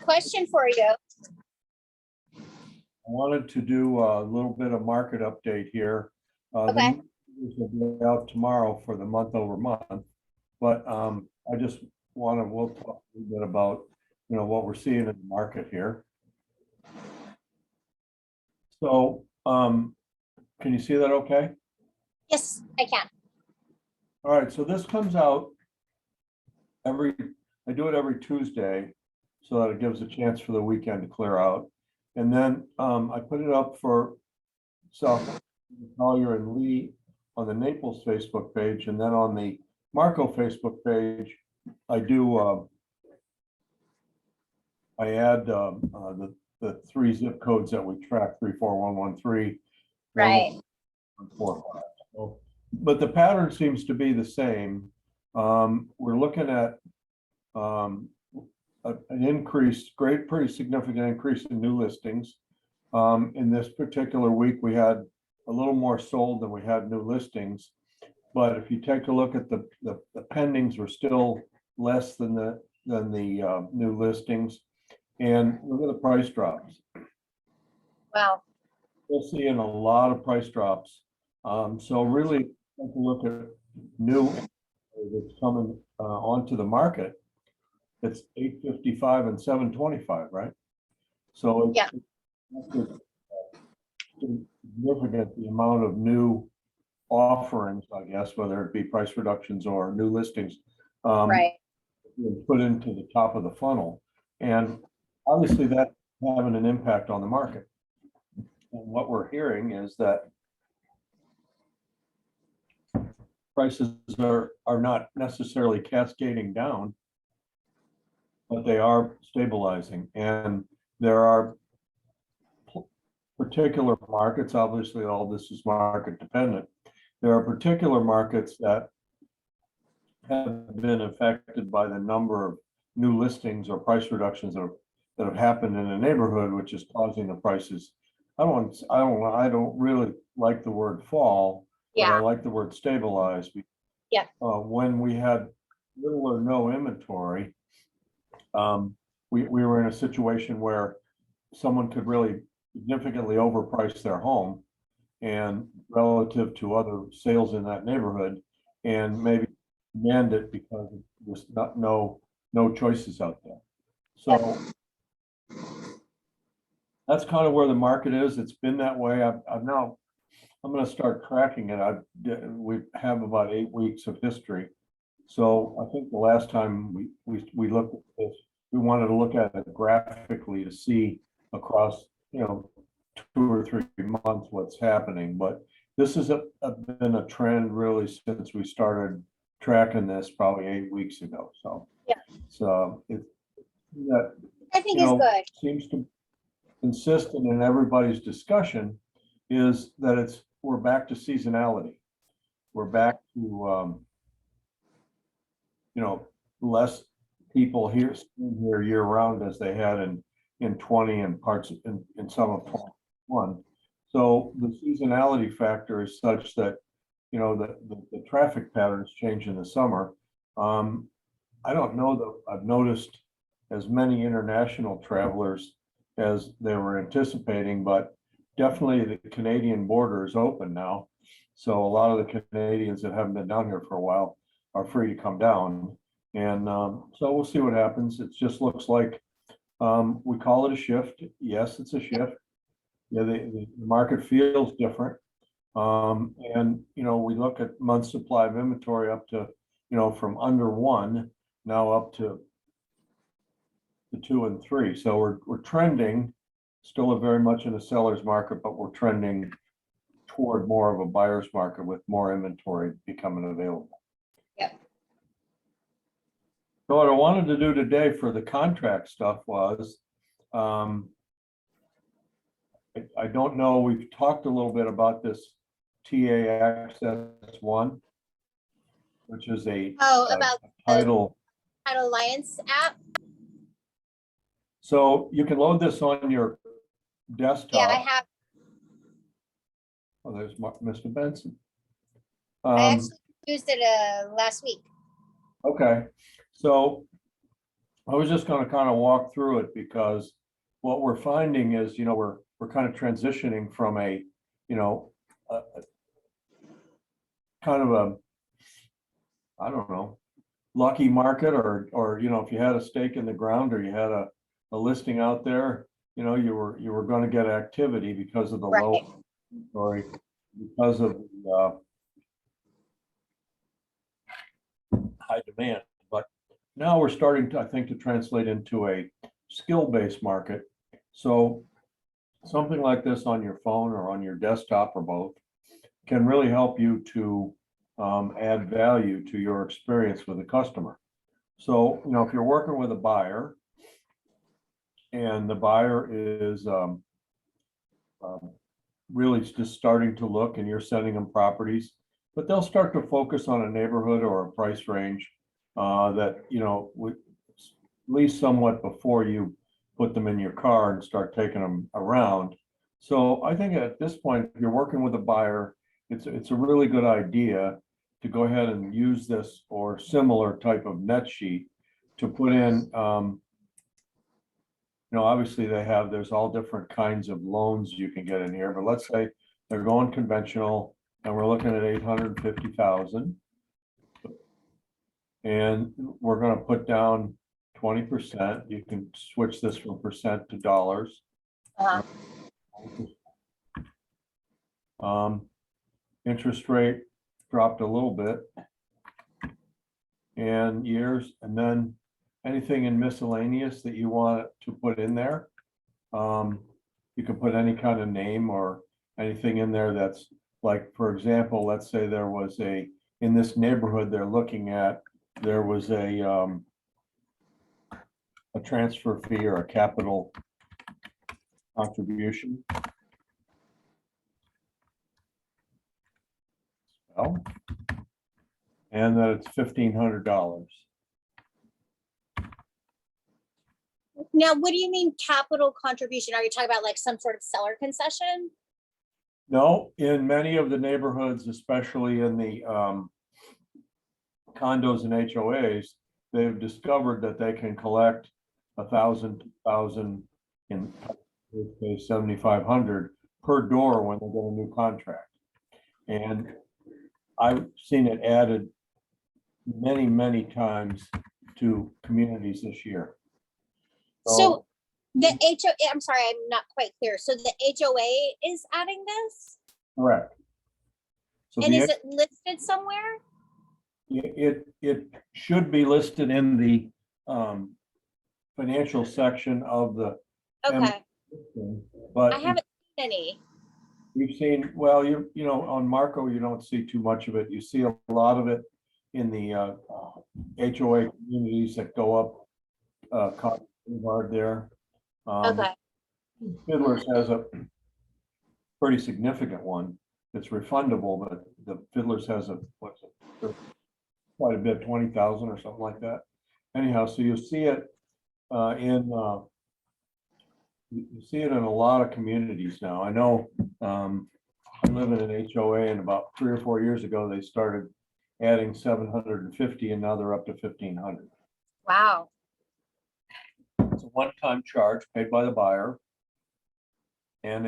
question for you. I wanted to do a little bit of market update here. Okay. The numbers will be out tomorrow for the month over month, but I just we'll talk a little bit about, what we're seeing in the market here. So, can you see that okay? Yes, I can. All right, so this comes out I do it every Tuesday so that it gives a chance for the weekend to clear out. And then I put it up for South Collier and Lee on the Naples Facebook page, and then on the Marco Facebook page, I add the 3 zip codes that we track, 34113. Right. 145. So, but the pattern seems to be the same. We're looking at an increase, pretty significant increase in new listings. In this particular week, we had a little more sold than we had new listings. But if you take a look at the pendings, were still less than the new listings. And look at the price drops. Wow. We're seeing a lot of price drops. So really take a look at new that's coming onto the market. It's $855 and $725, right? So Yeah. It's significant, the amount of new offerings, I guess, whether it be price reductions or new listings, Right. put into the top of the funnel. And obviously that's having an impact on the market. And what we're hearing is that prices are not necessarily cascading down, but they are stabilizing. And there are particular markets, obviously all this is market dependent. There are particular markets that have been affected by the number of new listings or price reductions that have happened in a neighborhood, which is causing the prices. I don't really like the word fall, but I like the word stabilize. Yeah. When we had little or no inventory, we were in a situation where someone could really significantly overprice their home and relative to other sales in that neighborhood, and maybe demand it because there's no choices out there. So that's kind of where the market is. It's been that way. I'm going to start tracking it. We have about 8 weeks of history. So I think the last time we looked at this, we wanted to look at it graphically to see across 2 or 3 months what's happening. But this has been a trend really since we started tracking this probably 8 weeks ago. So yeah, I think is good. Seems to consistent in everybody's discussion is that we're back to seasonality. We're back to less people here year round as they had in 20 and parts in some of 21. So the seasonality factor is such that the traffic patterns change in the summer. I don't know that I've noticed as many international travelers as they were anticipating, but definitely the Canadian border is open now. So a lot of the Canadians that haven't been down here for a while are free to come down. And so we'll see what happens. It just looks like we call it a shift. Yes, it's a shift. Yeah, the market feels different. And we look at month supply of inventory up to, from under 1 now up to 2 and 3. So we're trending still very much in a seller's market, but we're trending toward more of a buyer's market with more inventory becoming available. Yep. So what I wanted to do today for the contract stuff was, I don't know, we've talked a little bit about this TACollierCounty which is about title Alliance app. So you can load this on your desktop. Yeah, I have. Oh, there's Mr. Benson. I actually used it last week. Okay, so I was just gonna kind of walk through it because what we're finding is, we're kind of transitioning from a kind of a, I don't know, lucky market or, if you had a stake in the ground or you had a listing out there, you were gonna get activity because of the Right. low inventory, because of the high demand. But now we're starting to, I think, to translate into a skill-based market. So something like this on your phone or on your desktop or both can really help you to add value to your experience with a customer. So, if you're working with a buyer and the buyer is really just starting to look and you're sending them properties, but they'll start to focus on a neighborhood or a price range that, would at least somewhat before you put them in your car and start taking them around. So I think at this point, if you're working with a buyer, it's a really good idea to go ahead and use this or similar type of net sheet to put in, obviously there's all different kinds of loans you can get in here, but let's say they're going conventional and we're looking at 850,000. And we're gonna put down 20%. You can switch this from percent to dollars. Uh-huh. Interest rate dropped a little bit. And years, and then anything in miscellaneous that you want to put in there. You can put any kind of name or anything in there that's like, for example, let's say there was in this neighborhood they're looking at, there was a transfer fee or a capital contribution. Oh, and that it's $1,500. Now, what do you mean capital contribution? Are you talking about like some sort of seller concession? No, in many of the neighborhoods, especially in the condos and HOAs, they've discovered that they can collect 1,000, 2,000, in this case 7,500 per door when they get a new contract. And I've seen it added many, many times to communities this year. So the HOA, I'm sorry, I'm not quite clear. So the HOA is adding this? Correct. So And is it listed somewhere? it should be listed in the financial section of the. Okay, But I haven't seen any. you've seen, well, on Marco, you don't see too much of it. You see a lot of it in the HOA communities that go up Cotton Boulevard there. Okay, Fiddler's has a pretty significant one that's refundable, but the Fiddler's has quite a bit, 20,000 or something like that. Anyhow, so you'll see it you see it in a lot of communities now. I know I live in an HOA, and about 3 or 4 years ago, they started adding 750, and now they're up to 1,500. wow. It's a one-time charge paid by the buyer. And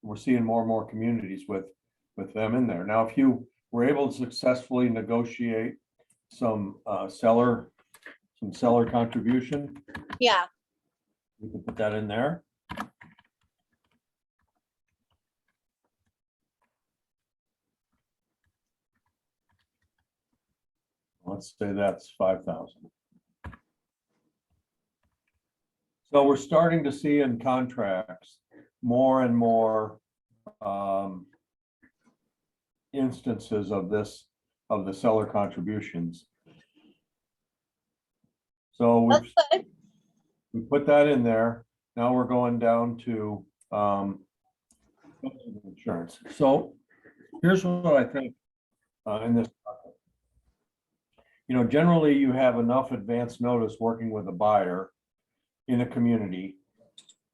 we're seeing more and more communities with them in there. Now, if you were able to successfully negotiate some seller contribution, Yeah, you can put that in there. Let's say that's 5,000. So we're starting to see in contracts more and more instances of this, of the seller contributions. So that's good. we put that in there. Now we're going down to insurance. So here's what I think in this. Generally you have enough advance notice working with a buyer in a community,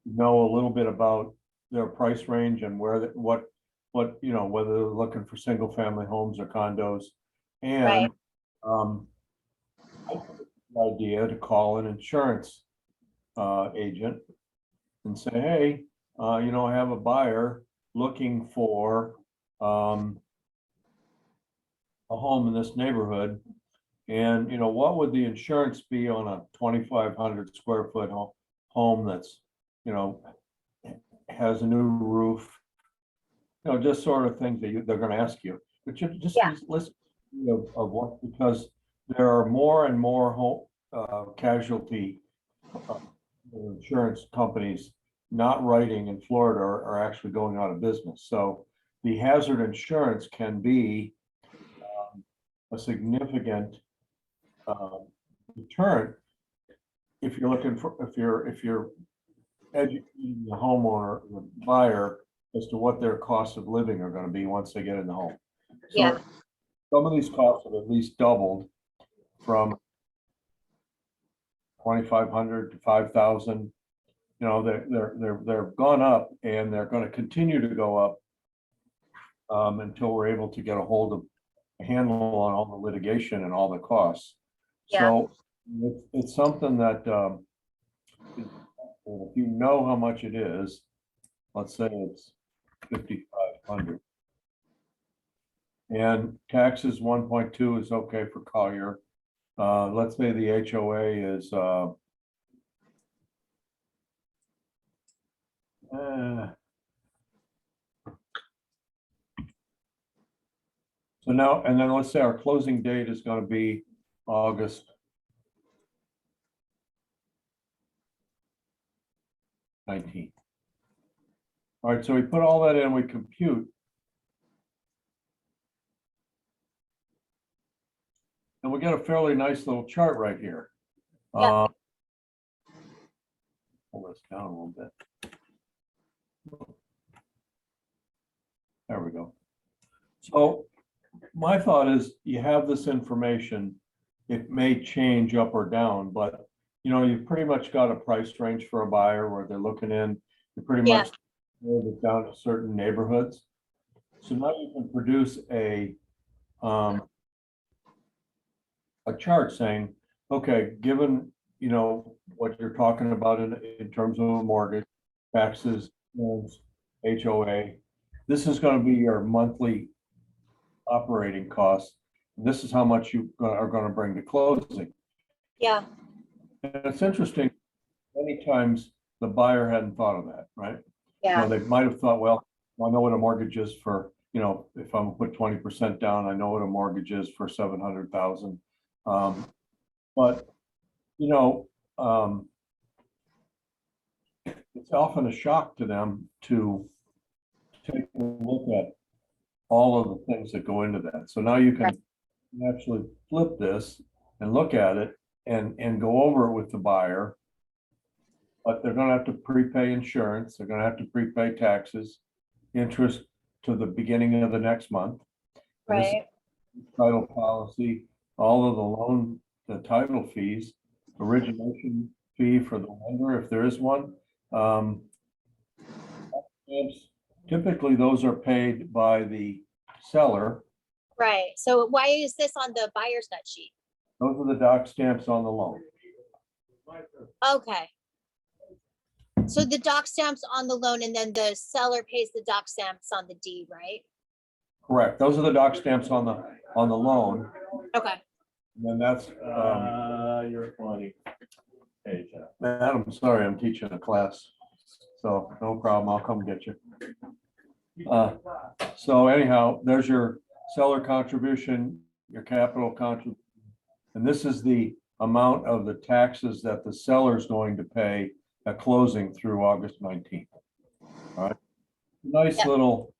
know a little bit about their price range and where what whether they're looking for single family homes or condos. And Right. idea to call an insurance agent and say, hey, I have a buyer looking for a home in this neighborhood. And, what would the insurance be on a 2,500 square foot home that's, has a new roof? Just sort of things that they're going to ask you. But you just Yeah. listen of what, because there are more and more home casualty insurance companies not writing in Florida are actually going out of business. So the hazard insurance can be a significant deterrent if you're looking for, if you're educating the homeowner, the buyer, as to what their costs of living are going to be once they get in the home. So Yeah. some of these costs have at least doubled from 2,500 to 5,000. They've gone up, and they're going to continue to go up until we're able to get a hold of a handle on all the litigation and all the costs. Yeah. So it's something that if you know how much it is, let's say it's 5,500. And taxes 1.2 is okay for Collier. Let's say the HOA is so now, and then let's say our closing date is going to be August 19th. All right, so we put all that in, we compute. And we get a fairly nice little chart right here. Yeah. Pull this down a little bit. There we go. So my thought is, you have this information, it may change up or down, but you've pretty much got a price range for a buyer where they're looking in, you pretty Yeah. much narrowed it down to certain neighborhoods. So now you can produce a chart saying, okay, given, what you're talking about in terms of a mortgage, taxes, loans, HOA, this is going to be your monthly operating costs. This is how much you are going to bring to closing. Yeah. And it's interesting, many times the buyer hadn't thought of that, right? Yeah. They might have thought, well, I know what a mortgage is for, if I'm gonna put 20% down, I know what a mortgage is for 700,000. But it's often a shock to them to take a look at all of the things that go into that. So now you can actually flip this and look at it and go over it with the buyer. But they're gonna have to prepay insurance, they're gonna have to prepay taxes, interest to the beginning of the next month. Right. Title policy, all of the loan, the title fees, origination fee for the lender, if there is one. Typically, those are paid by the seller. Right. So why is this on the buyer's nut sheet? Those are the doc stamps on the loan. Okay. So the doc stamps on the loan, and then the seller pays the doc stamps on the deed, right? Correct. Those are the doc stamps on the loan. Okay. And then that's, You're funny. Hey, Jeff. Madam, sorry, I'm teaching a class, so no problem, I'll come get you. So anyhow, there's your seller contribution, your capital contribution. And this is the amount of the taxes that the seller is going to pay at closing through August 19th. All right. Nice little,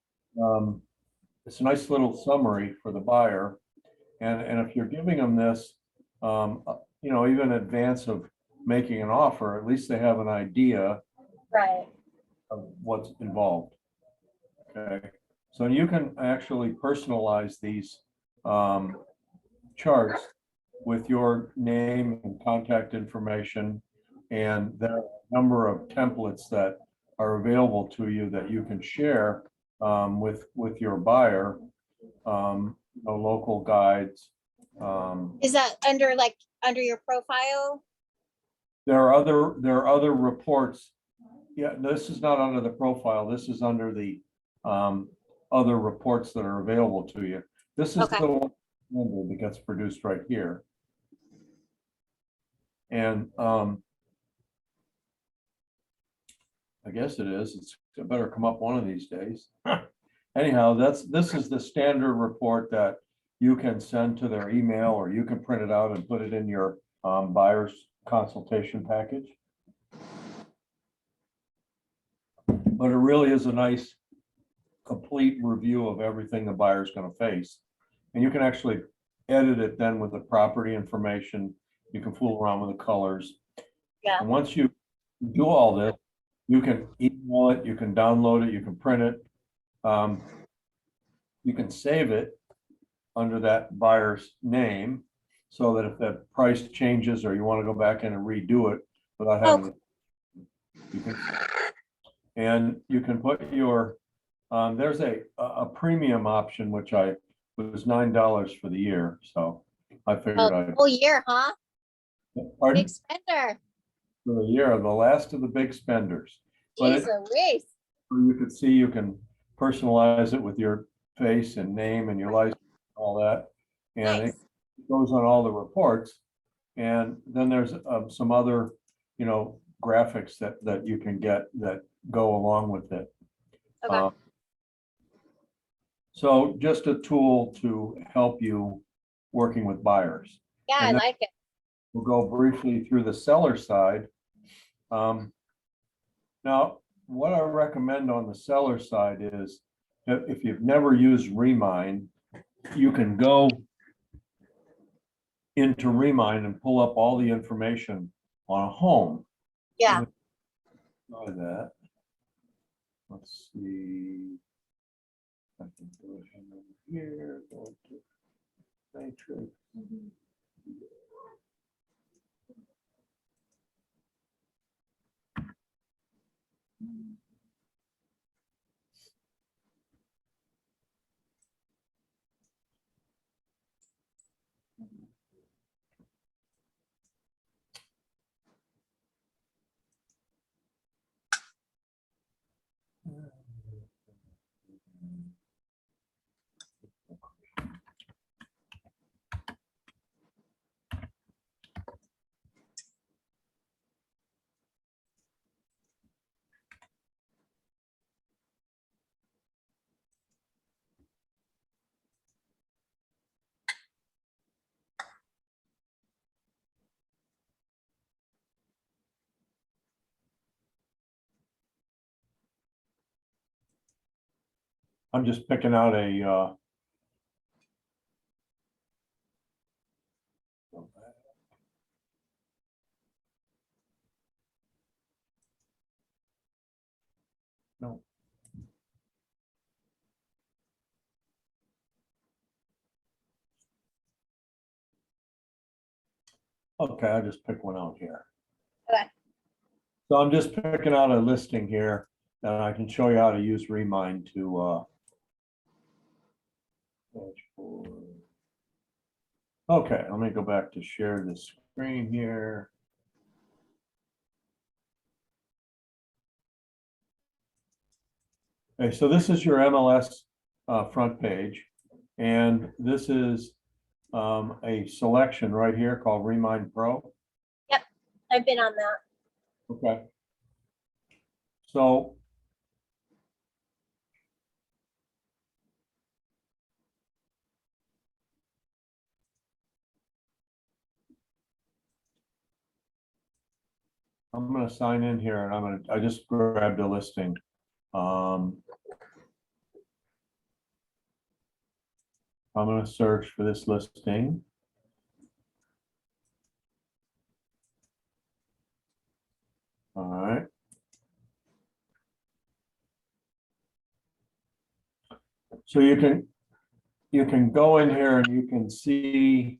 it's a nice little summary for the buyer. And if you're giving them this, even in advance of making an offer, at least they have an idea Right. of what's involved. Okay, so you can actually personalize these charts with your name and contact information, and there are a number of templates that are available to you that you can share with your buyer, local guides. Is that under like under your profile? There are other reports. Yeah, this is not under the profile. This is under the other reports that are available to you. This is Okay. the one that gets produced right here. And I guess it is. It better come up one of these days. Anyhow, this is the standard report that you can send to their email, or you can print it out and put it in your buyer's consultation package. But it really is a nice, complete review of everything the buyer's going to face. And you can actually edit it then with the property information. You can fool around with the colors. Yeah. And once you do all this, you can email it, you can download it, you can print it. You can save it under that buyer's name, so that if the price changes or you want to go back in and redo it without having, you can, and you can put your, there's a premium option, which was $9 for the year. So I figured I'd. Whole year, huh? Pardon? Big spender. For the year, the last of the big spenders. But Jeez Louise. you can see, you can personalize it with your face and name and your license, all that. And Nice. it goes on all the reports. And then there's some other, graphics that you can get that go along with it. Okay. So just a tool to help you working with buyers. Yeah, I and then- like it. We'll go briefly through the seller side. Now, what I recommend on the seller side is, if you've never used Remine, you can go into Remine and pull up all the information on a home. Yeah. Try that. Let's see. I can go ahead over here, go to matrix. I'm just picking out a no. Okay, I'll just pick one out here. Okay. So I'm just picking out a listing here, and I can show you how to use Remine to okay, let me go back to share the screen here. Okay, so this is your MLS front page, and this is a selection right here called Remine Pro. I've been on that. Okay. So I'm going to sign in here, and I just grabbed a listing. I'm going to search for this listing. All right. So you can go in here and you can see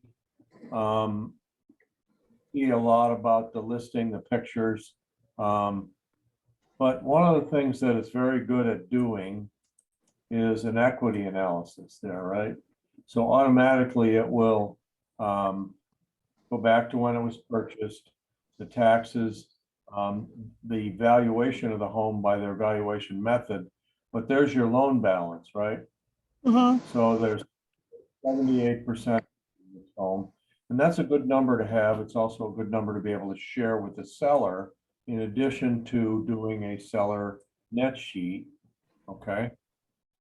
see a lot about the listing, the pictures. But one of the things that it's very good at doing is an equity analysis there, right? So automatically it will go back to when it was purchased, the taxes, the valuation of the home by their valuation method, but there's your loan balance, right? So there's 78% home, and that's a good number to have. It's also a good number to be able to share with the seller, in addition to doing a seller net sheet, okay?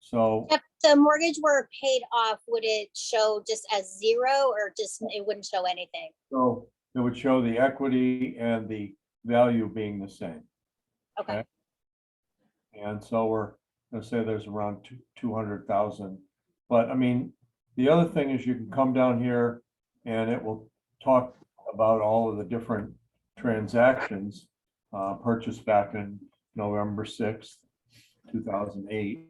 So, If the mortgage were paid off, would it show just as zero or just, it wouldn't show anything? so it would show the equity and the value being the same. Okay, And so we're gonna say there's around 200,000. But I mean, the other thing is you can come down here and it will talk about all of the different transactions purchased back in November 6th, 2008.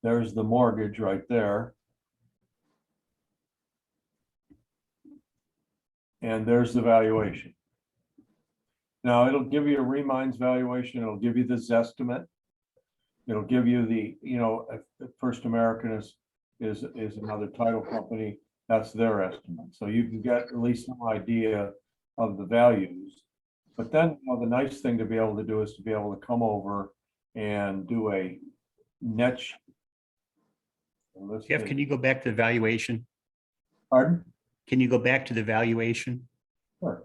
There's the mortgage right there. And there's the valuation. Now it'll give you a Remine's valuation. It'll give you the Zestimate. It'll give you the, if First American is another title company, that's their estimate. So you can get at least some idea of the values. But then, the nice thing to be able to do is to be able to come over and do a net. Jeff, can you go back to the valuation? Pardon? Can you go back to the valuation? Sure.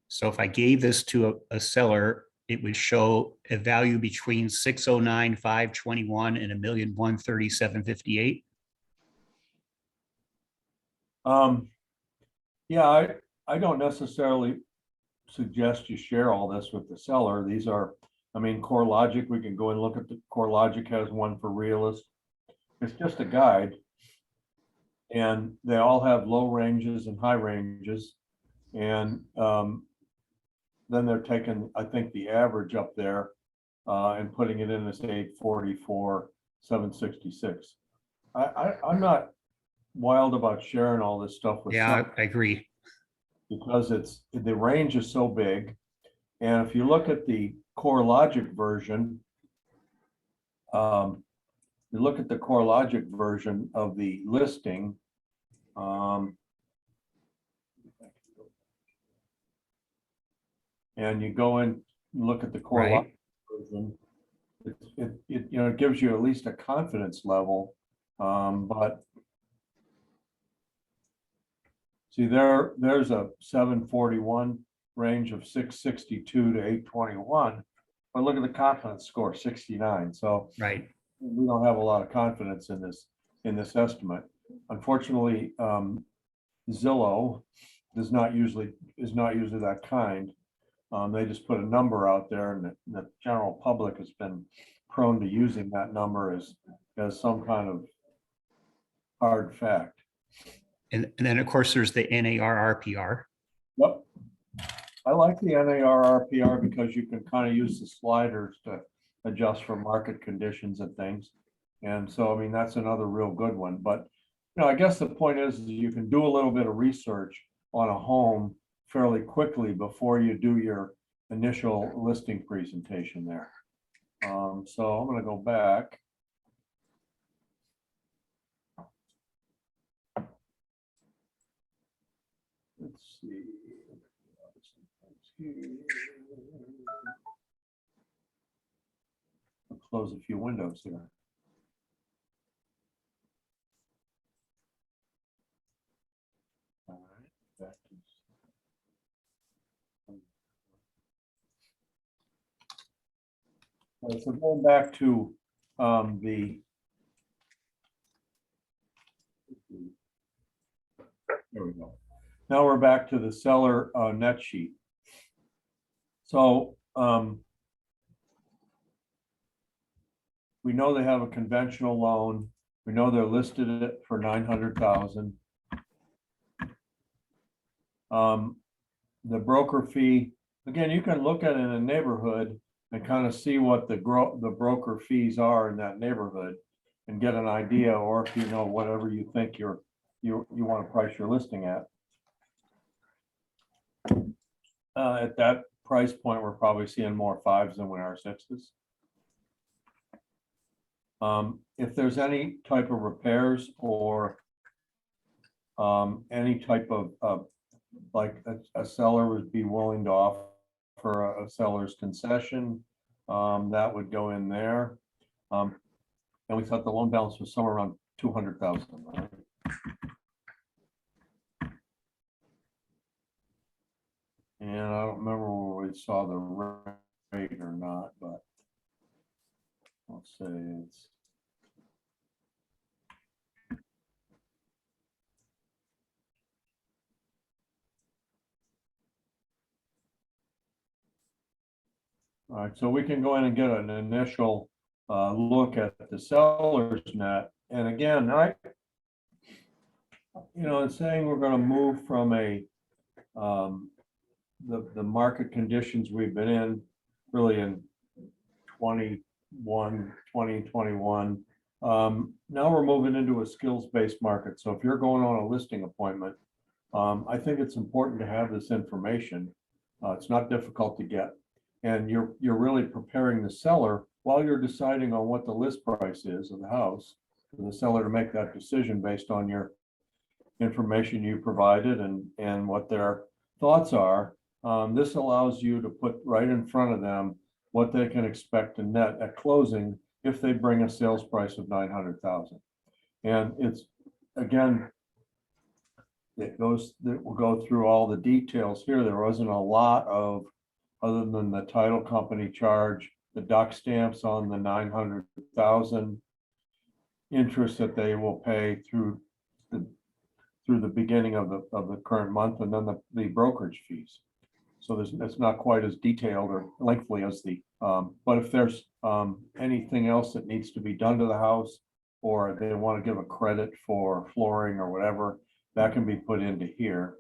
So if I gave this to a seller, it would show a value between 609,521 and 1,137,58. Yeah, I don't necessarily suggest you share all this with the seller. These are, CoreLogic, we can go and look at the CoreLogic has one for realists. It's just a guide. And they all have low ranges and high ranges. And then they're taking, I think, the average up there and putting it in as 844, 766. I'm not wild about sharing all this stuff with Yeah, some, I agree. because the range is so big. And if you look at the CoreLogic version, you look at the CoreLogic version of the listing, and you go in, look at the CoreLogic Right. version, it gives you at least a confidence level, but see there's a 741 range of 662 to 821, but look at the confidence score, 69. So Right. we don't have a lot of confidence in this estimate. Unfortunately, Zillow is not usually that kind. They just put a number out there, and the general public has been prone to using that number as some kind of hard fact. And then, of course, there's the NARRPR. Yep. I like the NARRPR because you can kind of use the sliders to adjust for market conditions and things. And so, that's another real good one. But, I guess the point is you can do a little bit of research on a home fairly quickly before you do your initial listing presentation there. So I'm going to go back. Let's see. I'll close a few windows here. All right, back to so going back to there we go. Now we're back to the seller net sheet. So we know they have a conventional loan. We know they're listed it for 900,000. The broker fee, again, you can look at it in a neighborhood and kind of see what the broker fees are in that neighborhood and get an idea, or if whatever you think you want to price your listing at. At that price point, we're probably seeing more 5s than we are 6s. If there's any type of repairs or any type of, like a seller would be willing to offer a seller's concession, that would go in there. And we thought the loan balance was somewhere around 200,000. Right? And I don't remember where we saw the rate or not, but let's say it's. All right, so we can go in and get an initial look at the seller's net. And again, it's saying we're going to move from the market conditions we've been in really in 2021. Now we're moving into a skills-based market. So if you're going on a listing appointment, I think it's important to have this information. It's not difficult to get. And you're really preparing the seller while you're deciding on what the list price is of the house, for the seller to make that decision based on your information you provided and what their thoughts are. This allows you to put right in front of them what they can expect to net at closing if they bring a sales price of 900,000. And it's, again, it will go through all the details here. There wasn't a lot of, other than the title company charge, the doc stamps on the 900,000, interest that they will pay through the beginning of the current month, and then the brokerage fees. So it's not quite as detailed or lengthy as but if there's anything else that needs to be done to the house, or they want to give a credit for flooring or whatever, that can be put into here.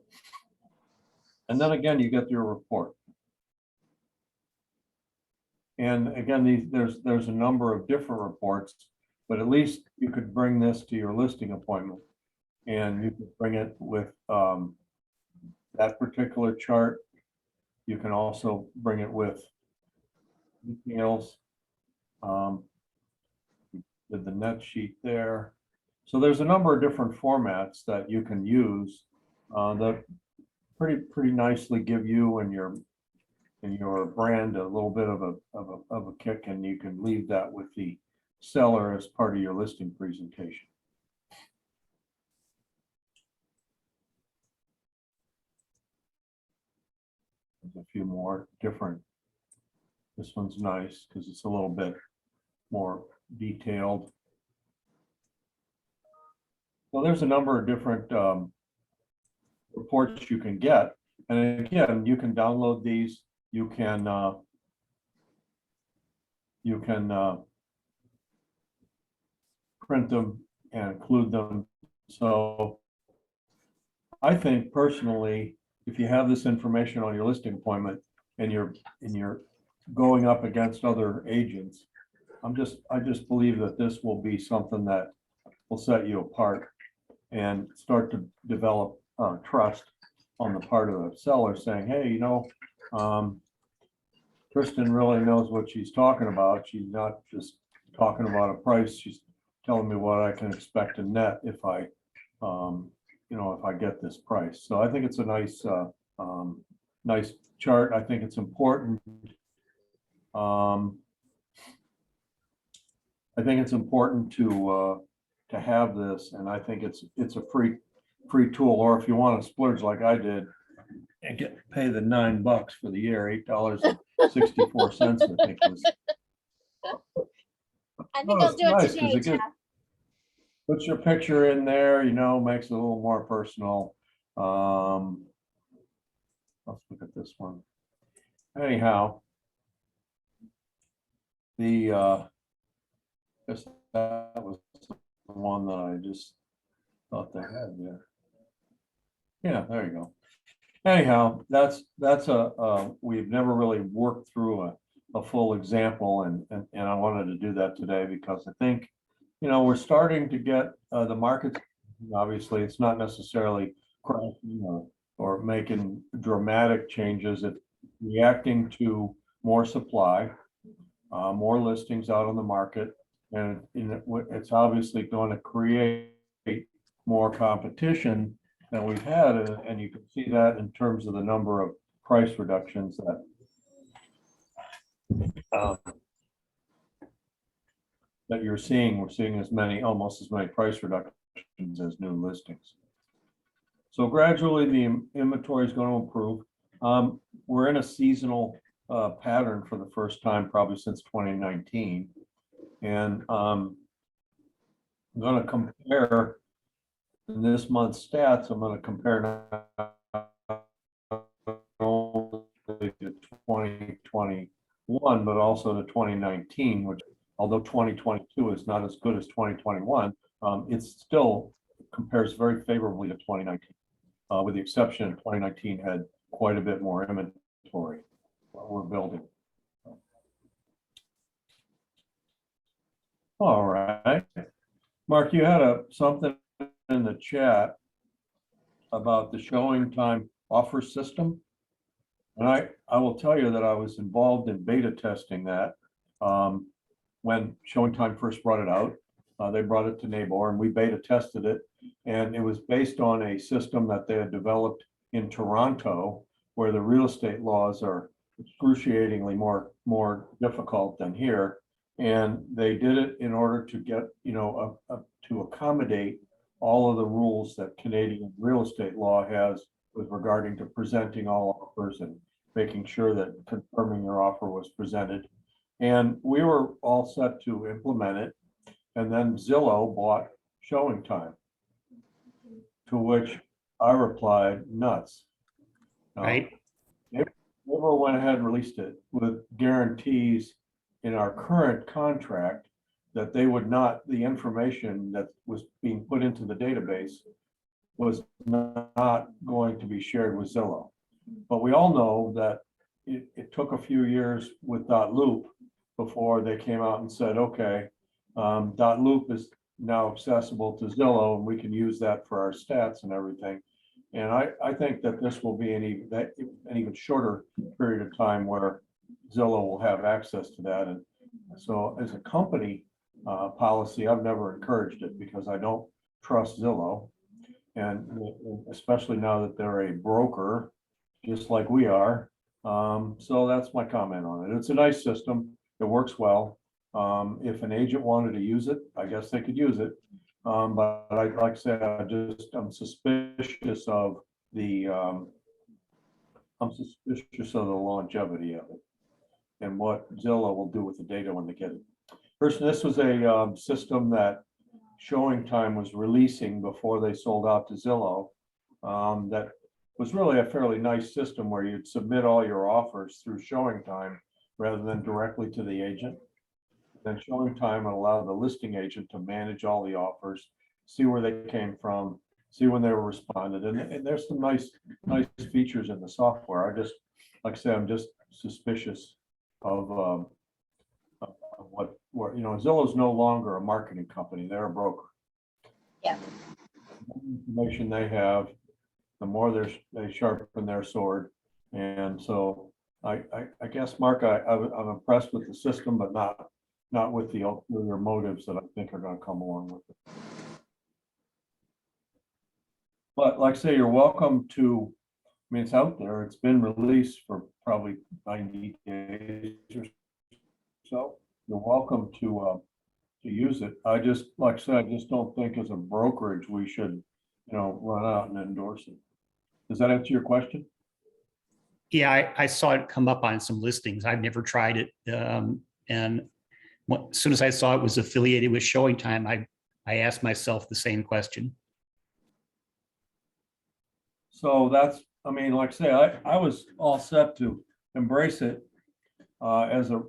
And then again, you get your report. And again, there's a number of different reports, but at least you could bring this to your listing appointment, and you could bring it with that particular chart. You can also bring it with details, with the net sheet there. So there's a number of different formats that you can use that pretty nicely give you and your brand a little bit of a kick, and you can leave that with the seller as part of your listing presentation. There's a few more different. This one's nice because it's a little bit more detailed. Well, there's a number of different reports you can get, and again, you can download these. You can print them and include them. So I think personally, if you have this information on your listing appointment and you're going up against other agents, I just believe that this will be something that will set you apart and start to develop trust on the part of the seller, saying, hey, Kristen really knows what she's talking about. She's not just talking about a price. She's telling me what I can expect to net if I get this price. So I think it's a nice chart. I think it's important. I think it's important to have this, and I think it's a free tool. Or if you want to splurge like I did and pay the $9 for the year, $8.64, I think was. I think I'll do it nice, today, Jeff. Puts your picture in there, makes it a little more personal. Let's look at this one. Anyhow, guess that was the one that I just thought they had there. Yeah, there you go. Anyhow, that's we've never really worked through a full example, and I wanted to do that today because I think, we're starting to get the markets. Obviously, it's not necessarily crashing or making dramatic changes. It's reacting to more supply, more listings out on the market, and it's obviously going to create more competition that we've had, and you can see that in terms of the number of price reductions that you're seeing. We're seeing almost as many price reductions as new listings. So gradually the inventory is going to improve. We're in a seasonal pattern for the first time probably since 2019. And I'm going to compare in this month's stats. I'm going to compare not only to 2021, but also to 2019, which although 2022 is not as good as 2021, it still compares very favorably to 2019, with the exception of 2019 had quite a bit more inventory we're building. All right, Mark, you had something in the chat about the showing time offer system. And I will tell you that I was involved in beta testing that when Showing Time first brought it out. They brought it to Nabor and we beta tested it. And it was based on a system that they had developed in Toronto, where the real estate laws are excruciatingly more difficult than here. And they did it in order to get, to accommodate all of the rules that Canadian real estate law has with regarding to presenting all offers and making sure that confirming your offer was presented. And we were all set to implement it. And then Zillow bought Showing Time, to which I replied, nuts. Right. They never went ahead and released it with guarantees in our current contract that they would not, the information that was being put into the database was not going to be shared with Zillow. But we all know that it took a few years with .loop before they came out and said, okay, .loop is now accessible to Zillow and we can use that for our stats and everything. And I think that this will be an even shorter period of time where Zillow will have access to that. And so as a company policy, I've never encouraged it because I don't trust Zillow. And especially now that they're a broker, just like we are. So that's my comment on it. It's a nice system. It works well. If an agent wanted to use it, I guess they could use it. But like I said, I'm suspicious of the longevity of it and what Zillow will do with the data when they get it. First, this was a system that Showing Time was releasing before they sold out to Zillow. That was really a fairly nice system where you'd submit all your offers through Showing Time rather than directly to the agent. Then Showing Time would allow the listing agent to manage all the offers, see where they came from, see when they were responded. And there's some nice features in the software. Like I said, I'm just suspicious of what Zillow's no longer a marketing company. They're a broker. Yeah. The more information they have, the more they sharpen their sword. And so I guess, Mark, I'm impressed with the system, but not with the ulterior motives that I think are going to come along with it. But like I say, you're welcome to, I mean, it's out there. It's been released for probably 90 days or so. You're welcome to use it. I just, like I said, I just don't think as a brokerage, we should, run out and endorse it. Does that answer your question? Yeah, I saw it come up on some listings. I've never tried it. And as soon as I saw it was affiliated with Showing Time, I asked myself the same question. So that's, I mean, like I say, I was all set to embrace it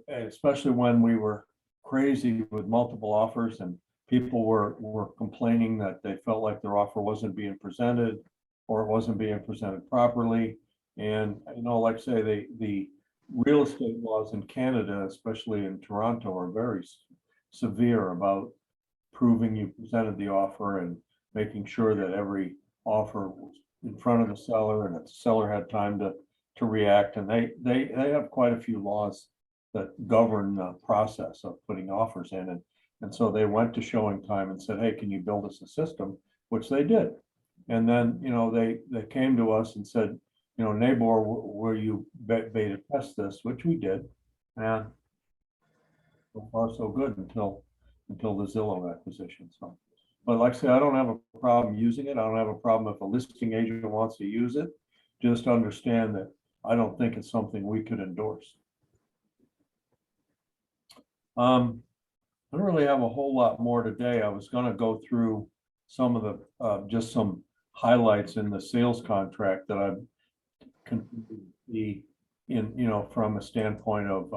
especially when we were crazy with multiple offers and people were complaining that they felt like their offer wasn't being presented or it wasn't being presented properly. And, like I say, the real estate laws in Canada, especially in Toronto, are very severe about proving you presented the offer and making sure that every offer was in front of the seller and that the seller had time to react. And they have quite a few laws that govern the process of putting offers in. And so they went to Showing Time and said, hey, can you build us a system? Which they did. And then, they came to us and said, Nabor, were you beta test this, which we did. And so far so good until the Zillow acquisition. So, but like I say, I don't have a problem using it. I don't have a problem if a listing agent wants to use it. Just understand that I don't think it's something we could endorse. I don't really have a whole lot more today. I was gonna go through some of the, just some highlights in the sales contract that I've continued to see in, from a standpoint of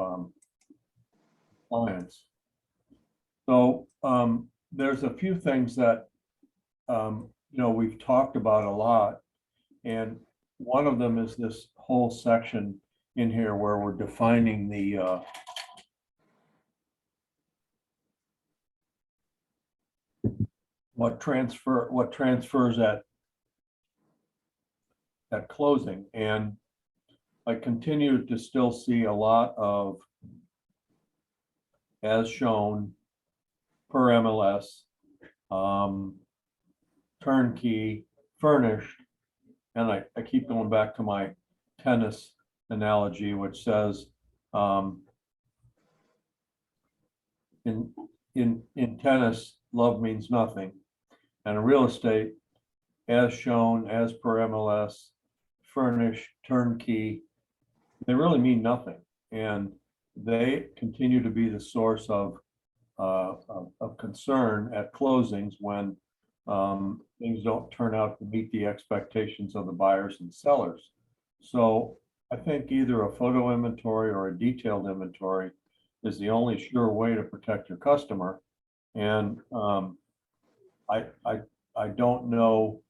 clients. So, there's a few things that, we've talked about a lot. And one of them is this whole section in here where we're defining the, what transfers at closing. And I continue to still see a lot of as shown per MLS, turnkey, furnished. And I keep going back to my tennis analogy, which says, in tennis, love means nothing. And in real estate, as shown, as per MLS, furnished, turnkey, they really mean nothing. And they continue to be the source of concern at closings when things don't turn out to meet the expectations of the buyers and sellers. So I think either a photo inventory or a detailed inventory is the only sure way to protect your customer. And I don't know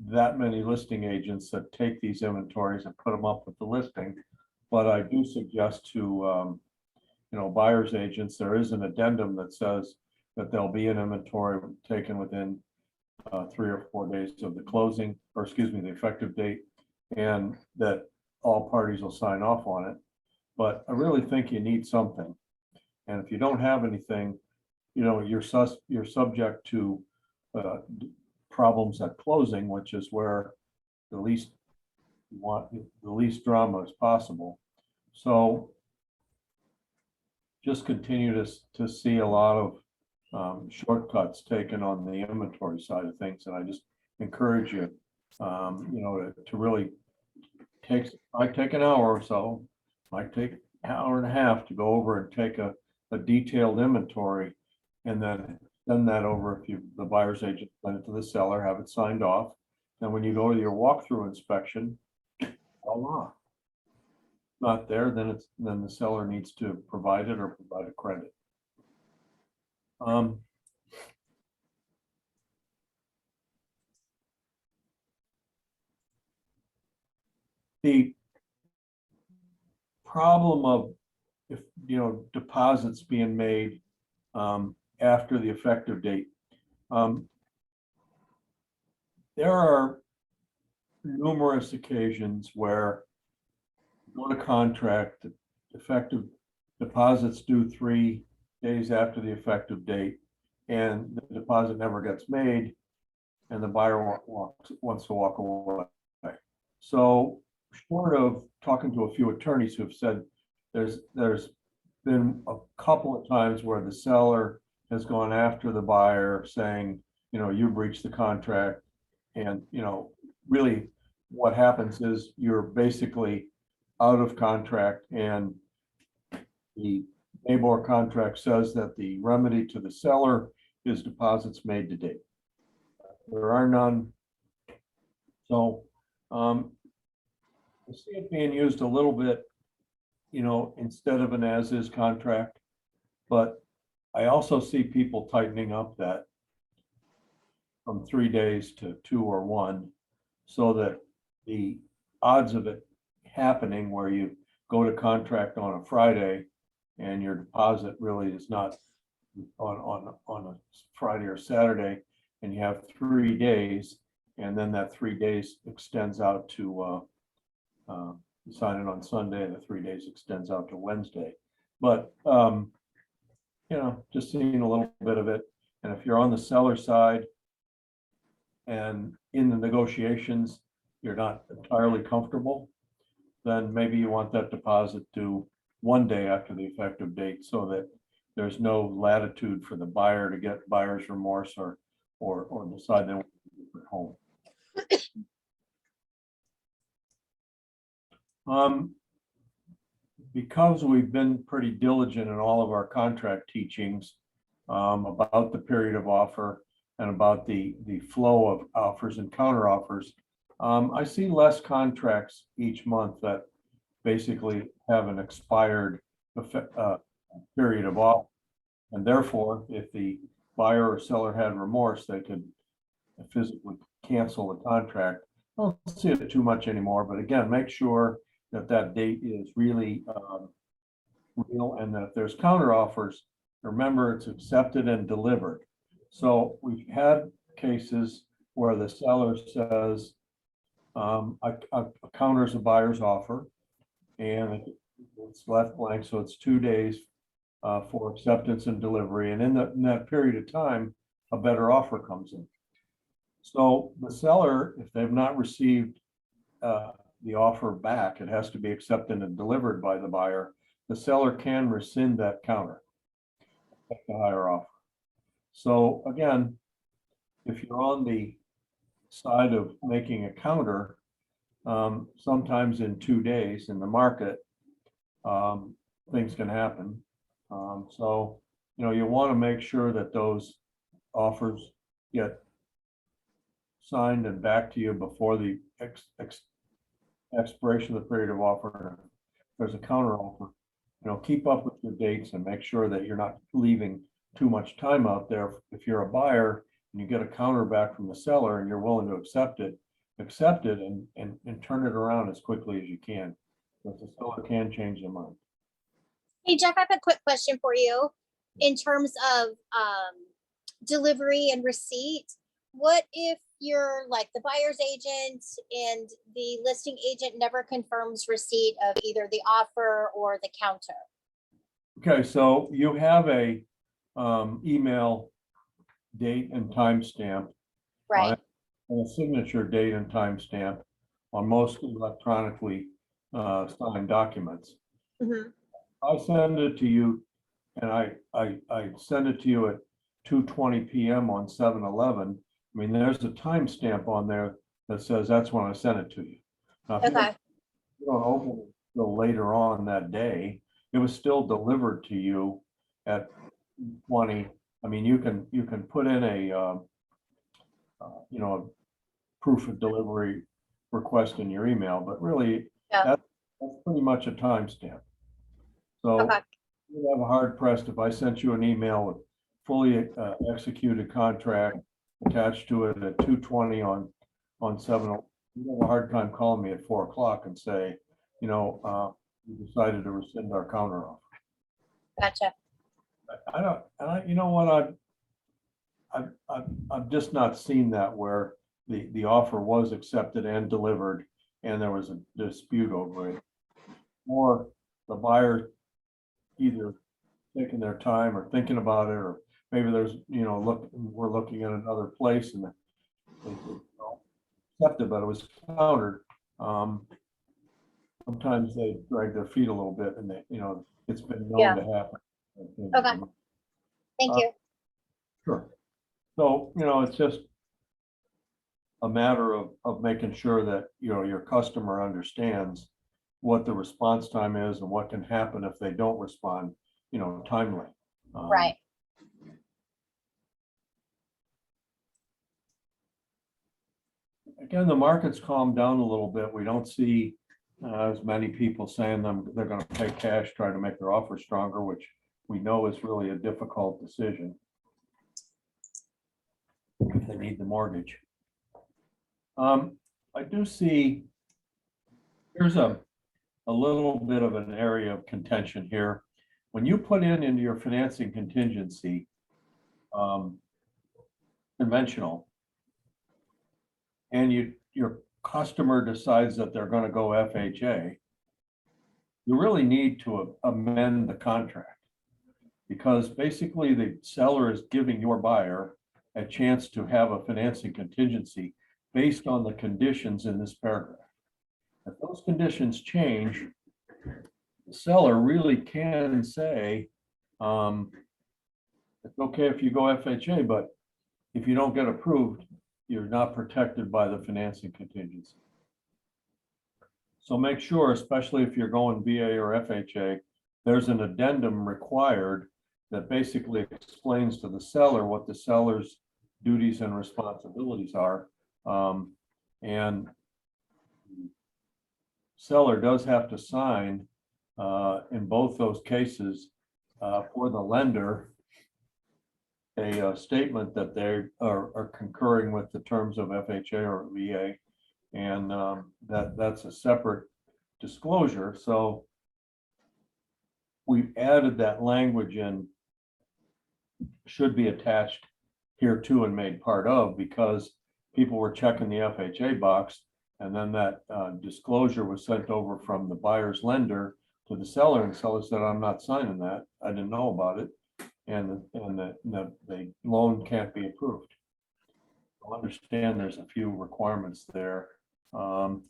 that many listing agents that take these inventories and put them up with the listing, but I do suggest to buyer's agents, there is an addendum that says that there'll be an inventory taken within 3 or 4 days of the closing, or excuse me, the effective date, and that all parties will sign off on it. But I really think you need something. And if you don't have anything, you're subject to problems at closing, which is where the least drama as possible. So just continue to see a lot of shortcuts taken on the inventory side of things. And I just encourage you, to really might take an hour or so, might take an hour and a half to go over and take a detailed inventory, and then send that over if the buyer's agent send it to the seller, have it signed off. And when you go to your walkthrough inspection, voila. Not there, then the seller needs to provide it or provide a credit. The problem of if deposits being made after the effective date. There are numerous occasions where on a contract, effective deposits due 3 days after the effective date, and the deposit never gets made, and the buyer wants to walk away. So short of talking to a few attorneys who have said there's been a couple of times where the seller has gone after the buyer saying, you breached the contract. And, really what happens is you're basically out of contract, and the Nabor contract says that the remedy to the seller is deposits made to date. There are none. So I see it being used a little bit, instead of an as-is contract, but I also see people tightening up that from 3 days to 2 or 1, so that the odds of it happening where you go to contract on a Friday and your deposit really is not on a Friday or Saturday, and you have 3 days, and then that 3 days extends out to sign it on Sunday, and the 3 days extends out to Wednesday. But just seeing a little bit of it. And if you're on the seller side, and in the negotiations, you're not entirely comfortable, then maybe you want that deposit due 1 day after the effective date so that there's no latitude for the buyer to get buyer's remorse or decide they want a different home. Because we've been pretty diligent in all of our contract teachings about the period of offer and about the flow of offers and counter offers, I see less contracts each month that basically have an expired period of offer. And therefore, if the buyer or seller had remorse, they could physically cancel the contract. I don't see it too much anymore, but again, make sure that that date is really real, and that if there's counter offers, remember it's accepted and delivered. So we've had cases where the seller says, I counters a buyer's offer, and it's left blank, so it's 2 days for acceptance and delivery, and in that period of time, a better offer comes in. So the seller, if they've not received the offer back, it has to be accepted and delivered by the buyer. The seller can rescind that counter, take the higher offer. So again, if you're on the side of making a counter, sometimes in 2 days in the market, things can happen. So, you want to make sure that those offers get signed and back to you before the expiration of the period of offer. If there's a counter offer, keep up with your dates and make sure that you're not leaving too much time out there. If you're a buyer and you get a counter back from the seller and you're willing to accept it and turn it around as quickly as you can. But the seller can change their mind. Hey, Jeff, I have a quick question for you. In terms of delivery and receipt, what if you're like the buyer's agent and the listing agent never confirms receipt of either the offer or the counter? Okay, so you have a email date and timestamp, Right. and a signature date and timestamp on most electronically signed documents. Mhm. I send it to you, and I send it to you at 2:20 p.m. on 7/11. I mean, there's a timestamp on there that says that's when I sent it to you. Now, if Okay. you don't open it till later on that day, it was still delivered to you at 20. I mean, you can put in a proof of delivery request in your email, but really Yeah. that's pretty much a timestamp. So Okay. you'd have a hard pressed if I sent you an email with fully executed contract attached to it at 2:20 on 7. You have a hard time calling me at 4 o'clock and say, we decided to rescind our counter offer. Gotcha. You know what, I've just not seen that where the offer was accepted and delivered and there was a dispute over it. Or the buyer either taking their time or thinking about it, or maybe there's, we're looking at another place and they accepted, but it was countered. Sometimes they drag their feet a little bit and it's been known to happen. Okay. Thank you. Sure. So, it's just a matter of making sure that, your customer understands what the response time is and what can happen if they don't respond, timely. Right. Again, the market's calmed down a little bit. We don't see as many people saying they're going to pay cash, try to make their offer stronger, which we know is really a difficult decision if they need the mortgage. I do see there's a little bit of an area of contention here. When you put into your financing contingency, conventional, and your customer decides that they're going to go FHA, you really need to amend the contract, because basically the seller is giving your buyer a chance to have a financing contingency based on the conditions in this paragraph. If those conditions change, the seller really can say, it's okay if you go FHA, but if you don't get approved, you're not protected by the financing contingency. So make sure, especially if you're going VA or FHA, there's an addendum required that basically explains to the seller what the seller's duties and responsibilities are. And seller does have to sign in both those cases for the lender a statement that they are concurring with the terms of FHA or VA, and that's a separate disclosure. So we've added that language in, should be attached here too and made part of, because people were checking the FHA box, and then that disclosure was sent over from the buyer's lender to the seller, and the seller said, I'm not signing that, I didn't know about it, and the loan can't be approved. I understand there's a few requirements there. One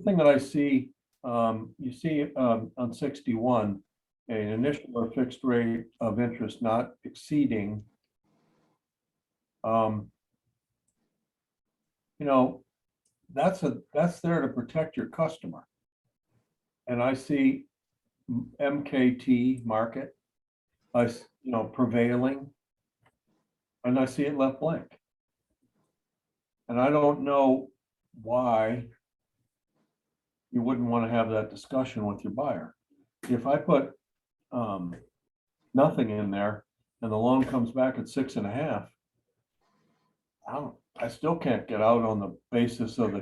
thing that I see, you see on 61, an initial or fixed rate of interest not exceeding, you know, that's there to protect your customer. And I see MKT market, prevailing, and I see it left blank. And I don't know why you wouldn't want to have that discussion with your buyer. If I put nothing in there and the loan comes back at 6.5, I still can't get out on the basis of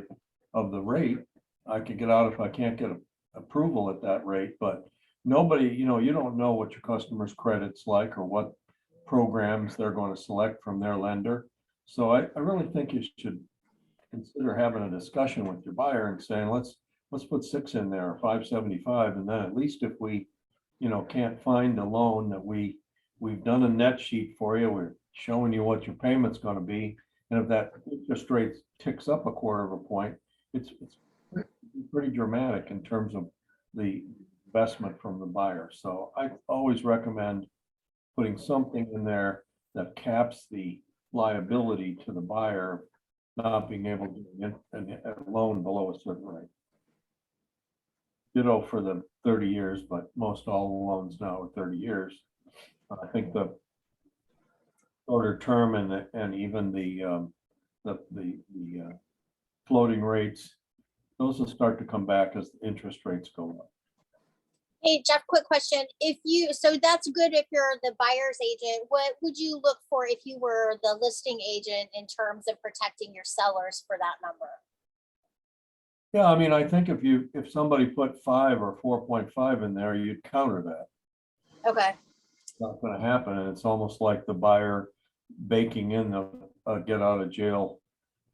the rate. I could get out if I can't get approval at that rate, but nobody, you don't know what your customer's credit's like or what programs they're going to select from their lender. So I really think you should consider having a discussion with your buyer and saying, let's put 6 in there, or 575, and then at least if we, can't find a loan that we've done a net sheet for you, we're showing you what your payment's going to be, and if that interest rate ticks up 1/4 of a point, it's pretty dramatic in terms of the investment from the buyer. So I always recommend putting something in there that caps the liability to the buyer not being able to get a loan below a certain rate. Ditto for the 30 years, but most all loans now are 30 years. I think the shorter term and even the floating rates, those will start to come back as the interest rates go up. Hey, Jeff, quick question. So that's good if you're the buyer's agent. What would you look for if you were the listing agent in terms of protecting your sellers for that number? Yeah, I mean, I think if somebody put 5 or 4.5 in there, you'd counter that. Okay. It's not going to happen, and it's almost like the buyer baking in the get out of jail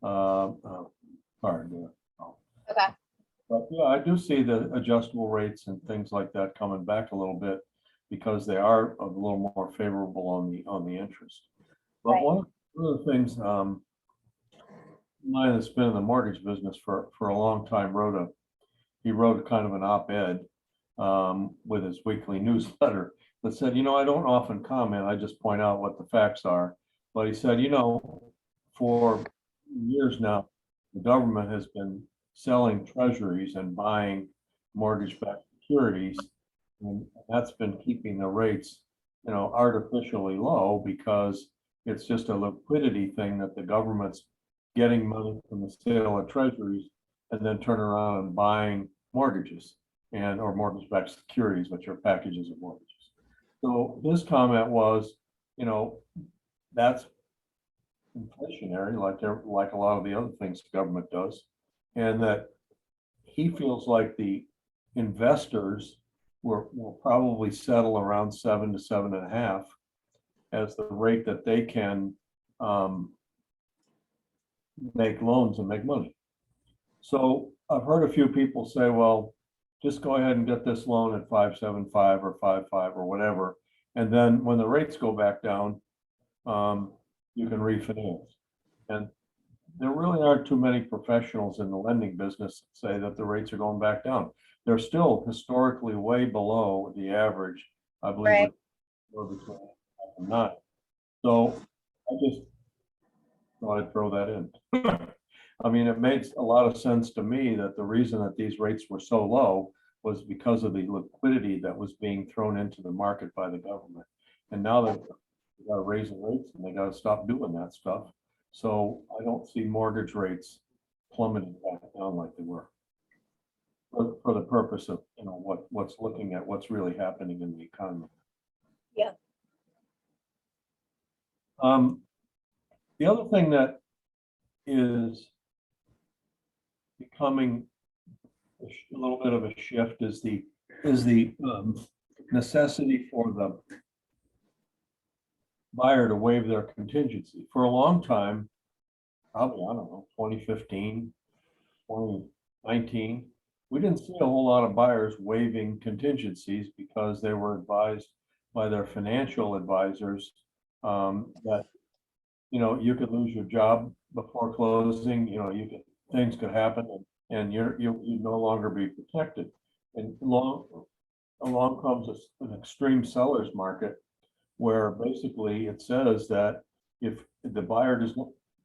card. Okay. But yeah, I do see the adjustable rates and things like that coming back a little bit because they are a little more favorable on the interest. But Right. one of the things, mine that's been in the mortgage business for a long time he wrote kind of an op-ed with his weekly newsletter that said, I don't often comment, I just point out what the facts are. But he said, for years now, the government has been selling treasuries and buying mortgage-backed securities, and that's been keeping the rates, artificially low because it's just a liquidity thing that the government's getting money from the sale of treasuries and then turn around and buying mortgages or mortgage-backed securities, which are packages of mortgages. So his comment was, that's inflationary, like a lot of the other things the government does, and that he feels like the investors will probably settle around 7 to 7.5 as the rate that they can make loans and make money. So I've heard a few people say, well, just go ahead and get this loan at 5.75 or 5.5 or whatever. And then when the rates go back down, you can refinance. And there really aren't too many professionals in the lending business that say that the rates are going back down. They're still historically way below the average, I believe. Right. We're between 8.5 and 9. So I just thought I'd throw that in. I mean, it makes a lot of sense to me that the reason that these rates were so low was because of the liquidity that was being thrown into the market by the government. And now that they got to raise the rates and they got to stop doing that stuff. So I don't see mortgage rates plummeting back down like they were. For the purpose of, you know, what's looking at what's really happening in the economy. Yeah. The other thing that is becoming a little bit of a shift is the necessity for the buyer to waive their contingency. For a long time, probably, I don't know, 2015, 2019, we didn't see a whole lot of buyers waiving contingencies because they were advised by their financial advisors that, you know, you could lose your job before closing, you know, things could happen and you'd no longer be protected. And along comes an extreme seller's market where basically it says that if the buyer does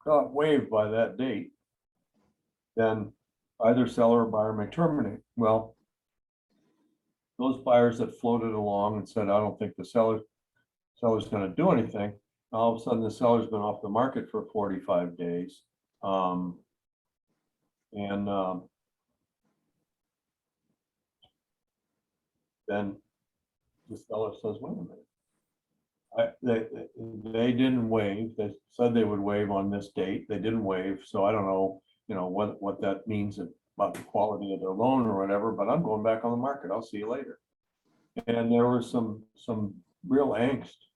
not waive by that date, then either seller or buyer may terminate. Well, those buyers that floated along and said, I don't think the seller's going to do anything, all of a sudden the seller's been off the market for 45 days. Then the seller says, wait a minute. They didn't waive. They said they would waive on this date. They didn't waive. So I don't know, you know, what that means about the quality of their loan or whatever, but I'm going back on the market. I'll see you later. And there was some real angst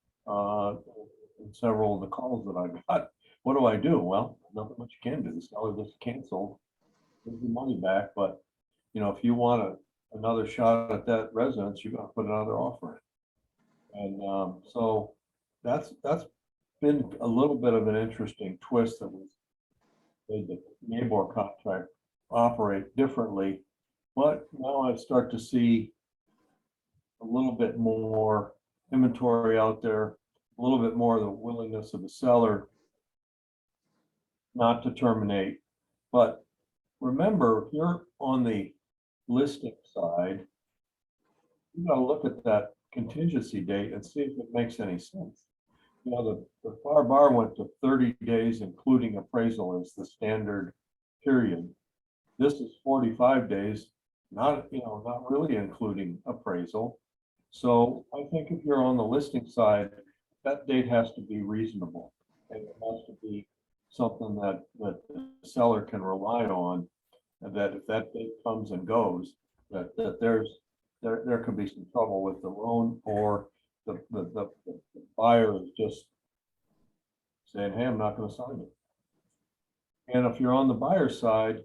in several of the calls that I got. What do I do? Well, nothing much you can do. The seller just canceled, give the money back. But, you know, if you want another shot at that residence, you're going to put another offer in. And so that's been a little bit of an interesting twist that was made the neighbor contract operate differently. But now I start to see a little bit more inventory out there, a little bit more of the willingness of the seller not to terminate. But remember, if you're on the listing side, you got to look at that contingency date and see if it makes any sense. You know, the FAR bar went to 30 days, including appraisal as the standard period. This is 45 days, not really including appraisal. So I think if you're on the listing side, that date has to be reasonable. And it has to be something that the seller can rely on, and that if that date comes and goes, that there could be some trouble with the loan, or the buyer is just saying, hey, I'm not going to sign it. And if you're on the buyer side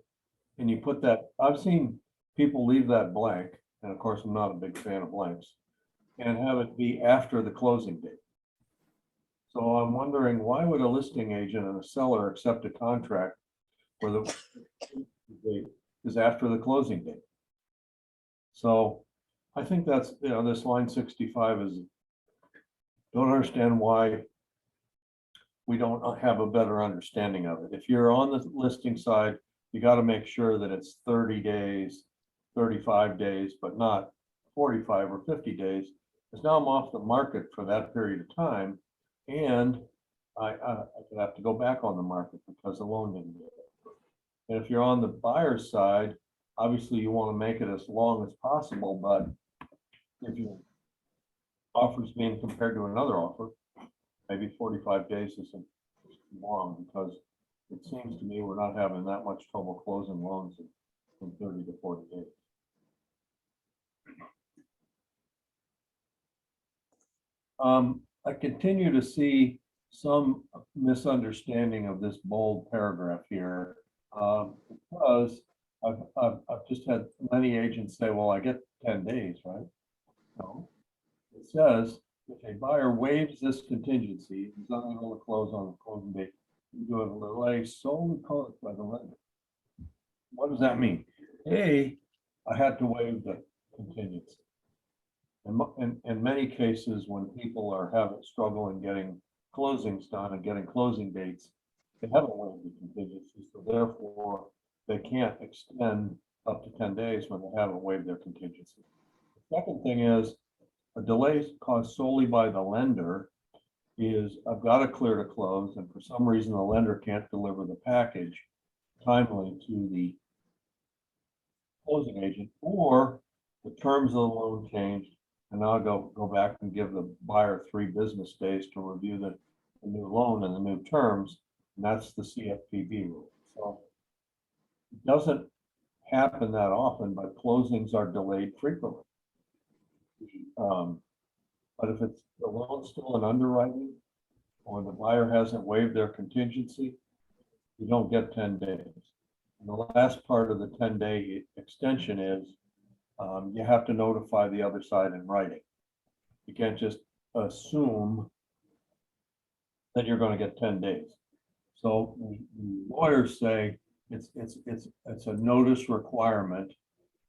and you put that, I've seen people leave that blank, and of course I'm not a big fan of blanks, and have it be after the closing date. So I'm wondering, why would a listing agent and a seller accept a contract where the date is after the closing date? So I think that's, you know, this line 65 is, don't understand why we don't have a better understanding of it. If you're on the listing side, you got to make sure that it's 30 days, 35 days, but not 45 or 50 days. Because now I'm off the market for that period of time, and I could have to go back on the market because the loan didn't get it. And if you're on the buyer's side, obviously you want to make it as long as possible, but if your offer is being compared to another offer, maybe 45 days isn't long, because it seems to me we're not having that much trouble closing loans in 30 to 40 days. I continue to see some misunderstanding of this bold paragraph here, because I've just had many agents say, well, I get 10 days, right? No, it says if okay, buyer waives this contingency, he's unable to close on the closing date. You do a delay solely caused by the lender. What does that mean? A, I had to waive the contingency. In many cases, when people are having struggle in getting closings done and getting closing dates, they haven't waived the contingency, so therefore they can't extend up to 10 days when they haven't waived their contingency. The second thing is a delay caused solely by the lender is I've got a clear to close, and for some reason the lender can't deliver the package timely to the closing agent, or the terms of the loan changed, and now I go back and give the buyer 3 business days to review the new loan and the new terms, and that's the CFPB rule. So it doesn't happen that often, but closings are delayed frequently. But if it's the loan's still in underwriting, or the buyer hasn't waived their contingency, you don't get 10 days. And the last part of the 10-day extension is you have to notify the other side in writing. You can't just assume that you're going to get 10 days. So the lawyers say it's a notice requirement,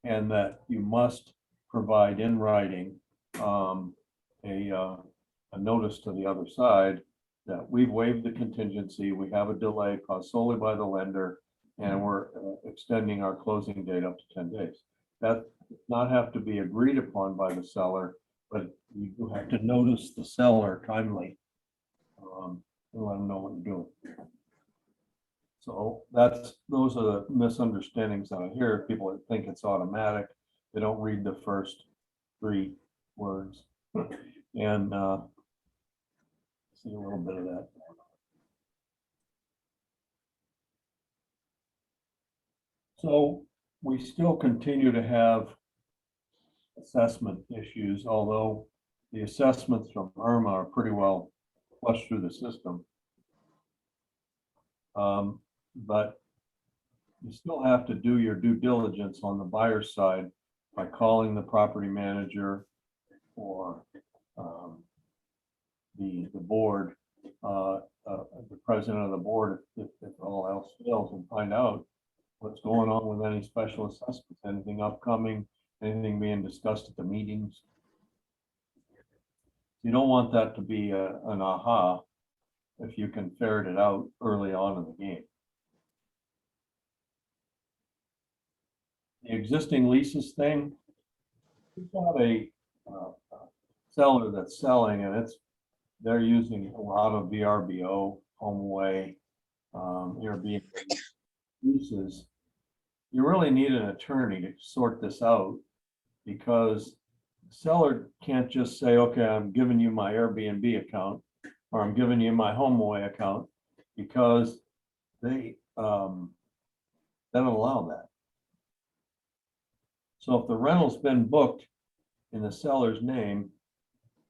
and that you must provide in writing a notice to the other side that we've waived the contingency, we have a delay caused solely by the lender, and we're extending our closing date up to 10 days. That does not have to be agreed upon by the seller, but you do have to notice the seller timely and let them know what you're doing. So those are the misunderstandings that I hear. People think it's automatic. They don't read the first 3 words. And see a little bit of that. So we still continue to have assessment issues, although the assessments from IRMA are pretty well flushed through the system. But you still have to do your due diligence on the buyer's side by calling the property manager or the board, the president of the board, if all else fails, and find out what's going on with any special assessments, anything upcoming, anything being discussed at the meetings. You don't want that to be an aha if you can ferret it out early on in the game. The existing leases thing, we've got a seller that's selling, and they're using a lot of VRBO, HomeAway, Airbnb leases. You really need an attorney to sort this out, because the seller can't just say, okay, I'm giving you my Airbnb account, or I'm giving you my HomeAway account, because they don't allow that. So if the rental's been booked in the seller's name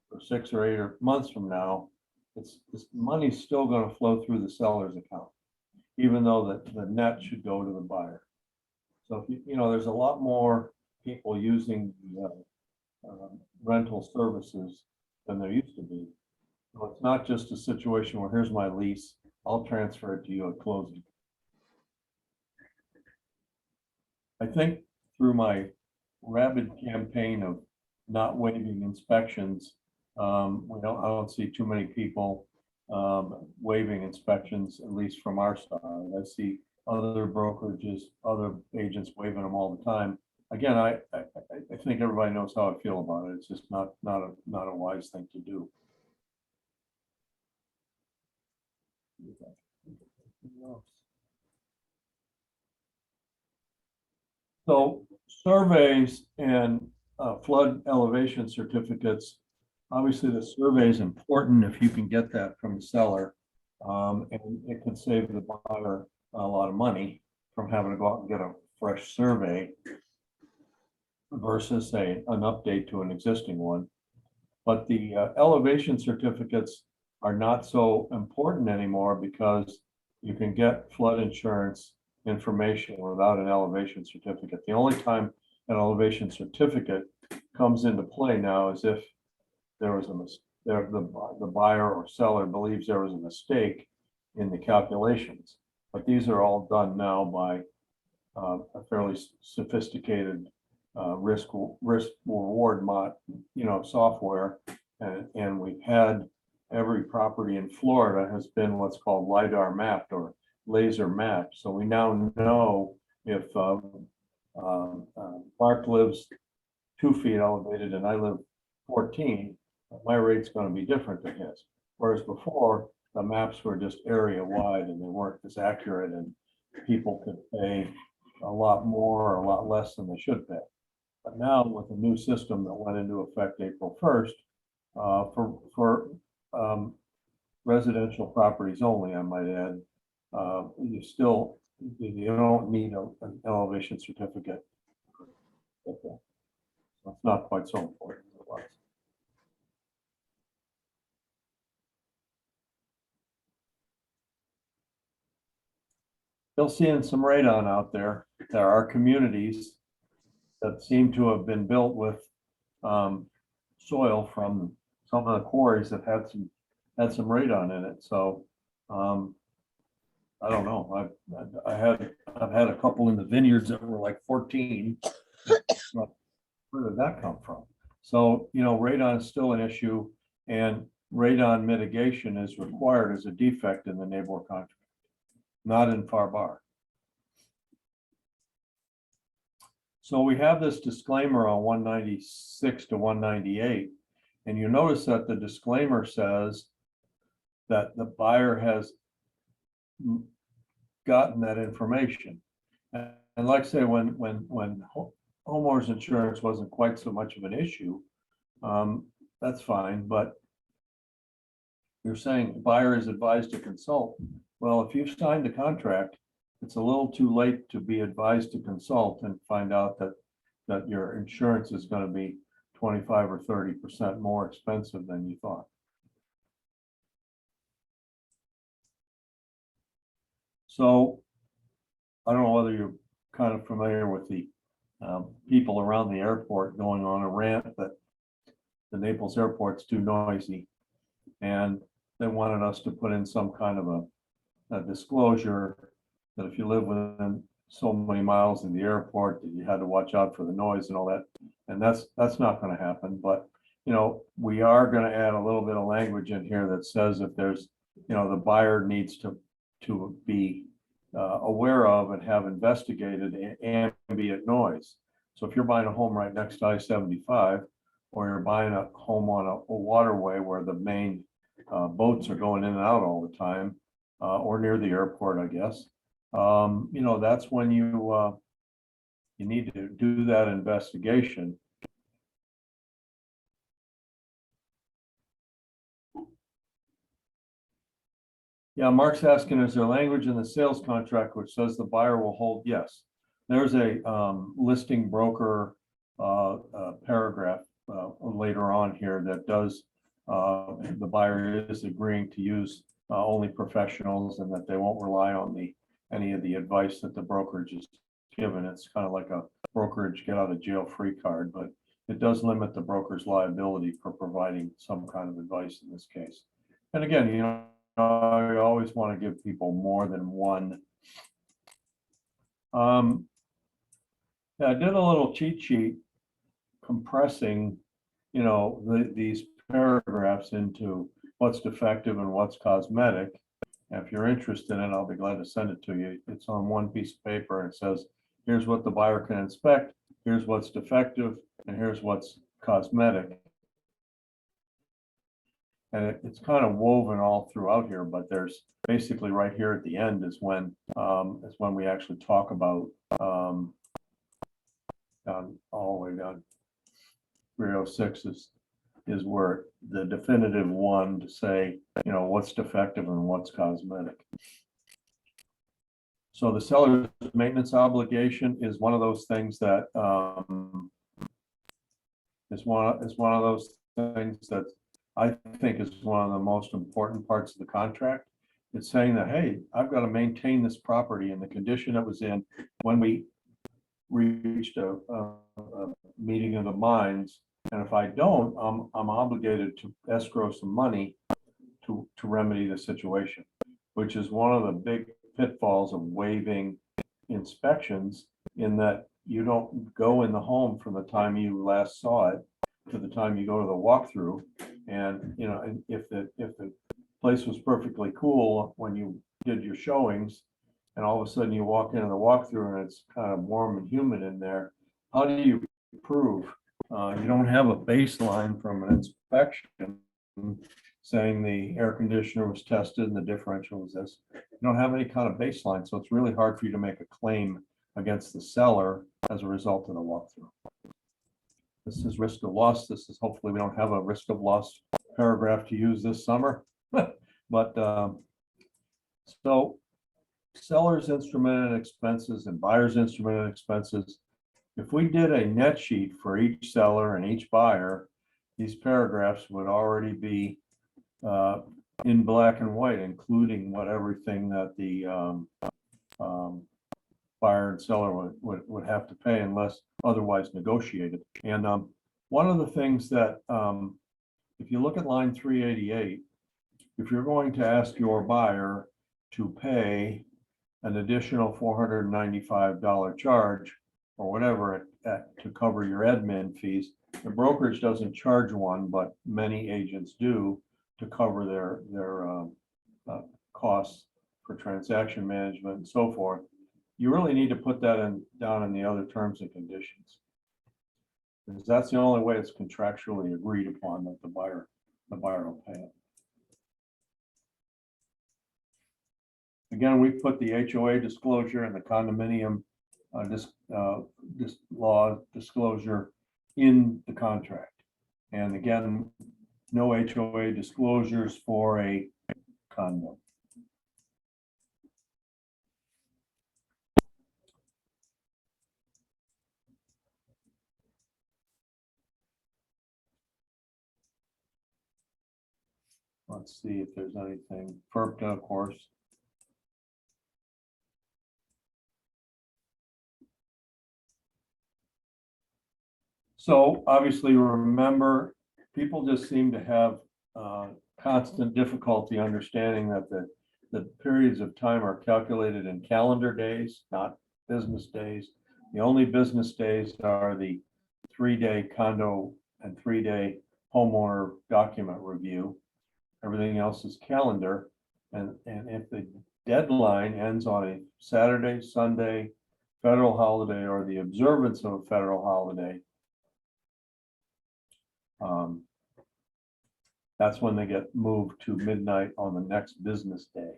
for 6 or 8 months from now, this money's still going to flow through the seller's account, even though the net should go to the buyer. So if you know, there's a lot more people using rental services than there used to be. So it's not just a situation where here's my lease, I'll transfer it to you at closing. I think through my rabid campaign of not waiving inspections, I don't see too many people waiving inspections, at least from our side. I see other brokerages, other agents waiving them all the time. Again, I think everybody knows how I feel about it. It's just not a wise thing to do. So surveys and flood elevation certificates, obviously the survey is important if you can get that from the seller, and it can save the buyer a lot of money from having to go out and get a fresh survey versus say an update to an existing one. But the elevation certificates are not so important anymore, because you can get flood insurance information without an elevation certificate. The only time an elevation certificate comes into play now is if there was the buyer or seller believes there was a mistake in the calculations. But these are all done now by a fairly sophisticated risk reward software. And we've had every property in Florida has been what's called LiDAR mapped or laser mapped. So we now know if Mark lives 2 feet elevated and I live 14, my rate's going to be different than his. Whereas before, the maps were just area wide and they weren't as accurate, and people could pay a lot more or a lot less than they should pay. But now with the new system that went into effect April 1st, for residential properties only, I might add, you don't need an elevation certificate. Okay. It's not quite so important as it was. Still seeing some radon out there. There are communities that seem to have been built with soil from some of the quarries that had some radon in it. So I don't know. I've had a couple in the vineyards that were like 14. Where did that come from? So, radon is still an issue, and radon mitigation is required as a defect in the neighbor contract, not in FAR bar. So we have this disclaimer on 196 to 198, and you notice that the disclaimer says that the buyer has gotten that information. And like I say, when homeowners insurance wasn't quite so much of an issue, that's fine, but you're saying buyer is advised to consult. Well, if you've signed the contract, it's a little too late to be advised to consult and find out that your insurance is going to be 25 or 30% more expensive than you thought. So I don't know whether you're kind of familiar with the people around the airport going on a rant that the Naples airport's too noisy, and they wanted us to put in some kind of a disclosure that if you live within so many miles of the airport, that you had to watch out for the noise and all that. And that's not going to happen. But we are going to add a little bit of language in here that says if there's the buyer needs to be aware of and have investigated ambient noise. So if you're buying a home right next to I-75, or you're buying a home on a waterway where the main boats are going in and out all the time, or near the airport, I guess, that's when you need to do that investigation. Yeah, Mark's asking, is there language in the sales contract which says the buyer will hold? Yes. There's a listing broker paragraph later on here that does, the buyer is agreeing to use only professionals, and that they won't rely on any of the advice that the brokerage is given. It's kind of like a brokerage get out of jail free card, but it does limit the broker's liability for providing some kind of advice in this case. And again, I always want to give people more than one. Yeah, I did a little cheat sheet compressing, these paragraphs into what's defective and what's cosmetic. And if you're interested in it, I'll be glad to send it to you. It's on one piece of paper, and it says, here's what the buyer can inspect, here's what's defective, and here's what's cosmetic. And it's kind of woven all throughout here, but there's basically right here at the end is when we actually talk about down all the way down 306 is where the definitive one to say, what's defective and what's cosmetic. So the seller's maintenance obligation is one of those things that is one of those things that I think is one of the most important parts of the contract. It's saying that, hey, I've got to maintain this property in the condition it was in when we reached a meeting of the minds And if I don't, I'm obligated to escrow some money to remedy the situation, which is one of the big pitfalls of waiving inspections, in that you don't go in the home from the time you last saw it to the time you go to the walkthrough. And, you know, and if the place was perfectly cool when you did your showings, and all of a sudden you walk into the walkthrough and it's kind of warm and humid in there, how do you prove? You don't have a baseline from an inspection saying the air conditioner was tested and the differential was this. You don't have any kind of baseline, so it's really hard for you to make a claim against the seller as a result of the walkthrough. This is risk of loss. This is, hopefully we don't have a risk of loss paragraph to use this summer. But so seller's instrumented expenses and buyer's instrumented expenses. If we did a net sheet for each seller and each buyer, these paragraphs would already be in black and white, including what everything that the buyer and seller would have to pay unless otherwise negotiated. And one of the things that, if you look at line 388, if you're going to ask your buyer to pay an additional $495 charge or whatever to cover your admin fees, the brokerage doesn't charge one, but many agents do to cover their costs for transaction management and so forth. You really need to put that down in the other terms and conditions, because that's the only way it's contractually agreed upon, that the buyer will pay it. Again, we put the HOA disclosure and the condominium law disclosure in the contract. And again, no HOA disclosures for a condo. Let's see if there's anything. FERPTA, of course. So obviously, remember, people just seem to have constant difficulty understanding that the periods of time are calculated in calendar days, not business days. The only business days are the 3-day condo and 3-day homeowner document review. Everything else is calendar. And if the deadline ends on a Saturday, Sunday, federal holiday, or the observance of a federal holiday, that's when they get moved to midnight on the next business day.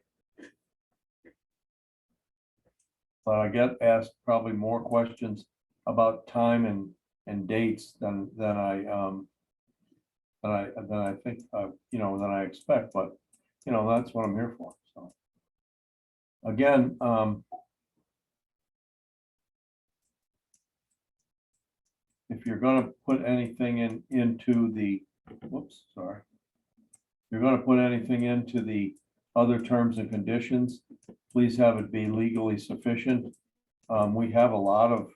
But I get asked probably more questions about time and dates than I think than I expect. But that's what I'm here for. So again, if you're going to put anything into the, you're going to put anything into the other terms and conditions, please have it be legally sufficient. We have a lot of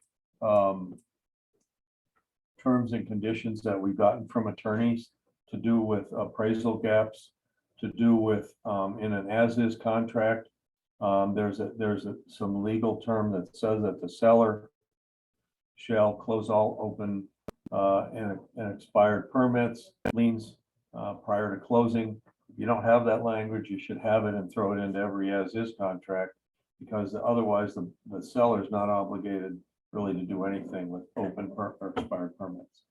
terms and conditions that we've gotten from attorneys to do with appraisal gaps, to do with in an as-is contract. There's some legal term that says that the seller shall close all open and expired permits, liens prior to closing. If you don't have that language, you should have it and throw it into every as-is contract, because otherwise the seller is not obligated really to do anything with open or expired permits.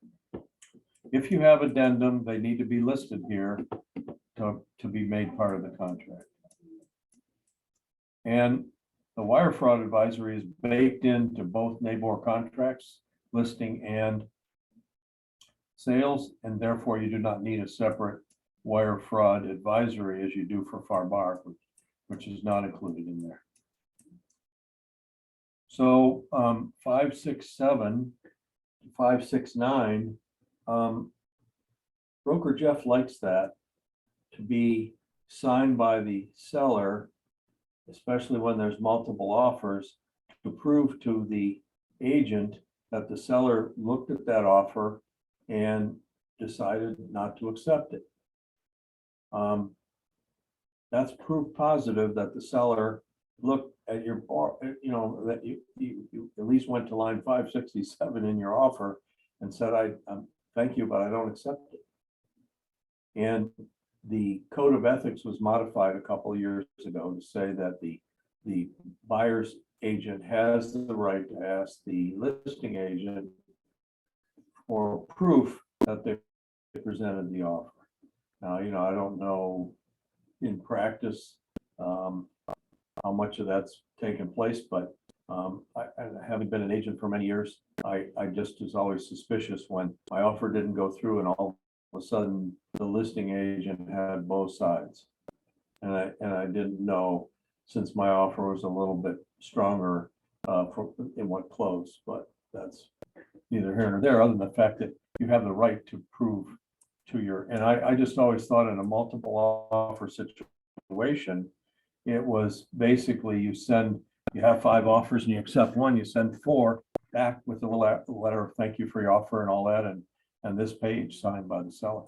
If you have addendum, they need to be listed here to be made part of the contract. And the wire fraud advisory is baked into both NABOR contracts, listing and sales, and therefore you do not need a separate wire fraud advisory as you do for FAR/BAR, which is not included in there. So 567, 569, broker Jeff likes that to be signed by the seller, especially when there's multiple offers, to prove to the agent that the seller looked at that offer and decided not to accept it. That's proof positive that the seller looked at your, that you at least went to line 567 in your offer and said, thank you, but I don't accept it. And the code of ethics was modified a couple of years ago to say that the buyer's agent has the right to ask the listing agent for proof that they presented the offer. Now, I don't know in practice how much of that's taken place, but I haven't been an agent for many years. I just was always suspicious when my offer didn't go through and all of a sudden the listing agent had both sides. And I didn't know, since my offer was a little bit stronger in what closed, but that's neither here nor there, other than the fact that you have the right to prove to your, and I just always thought in a multiple offer situation, it was basically you have 5 offers and you accept one, you send 4 back with a letter of thank you for your offer and all that, and this page signed by the seller.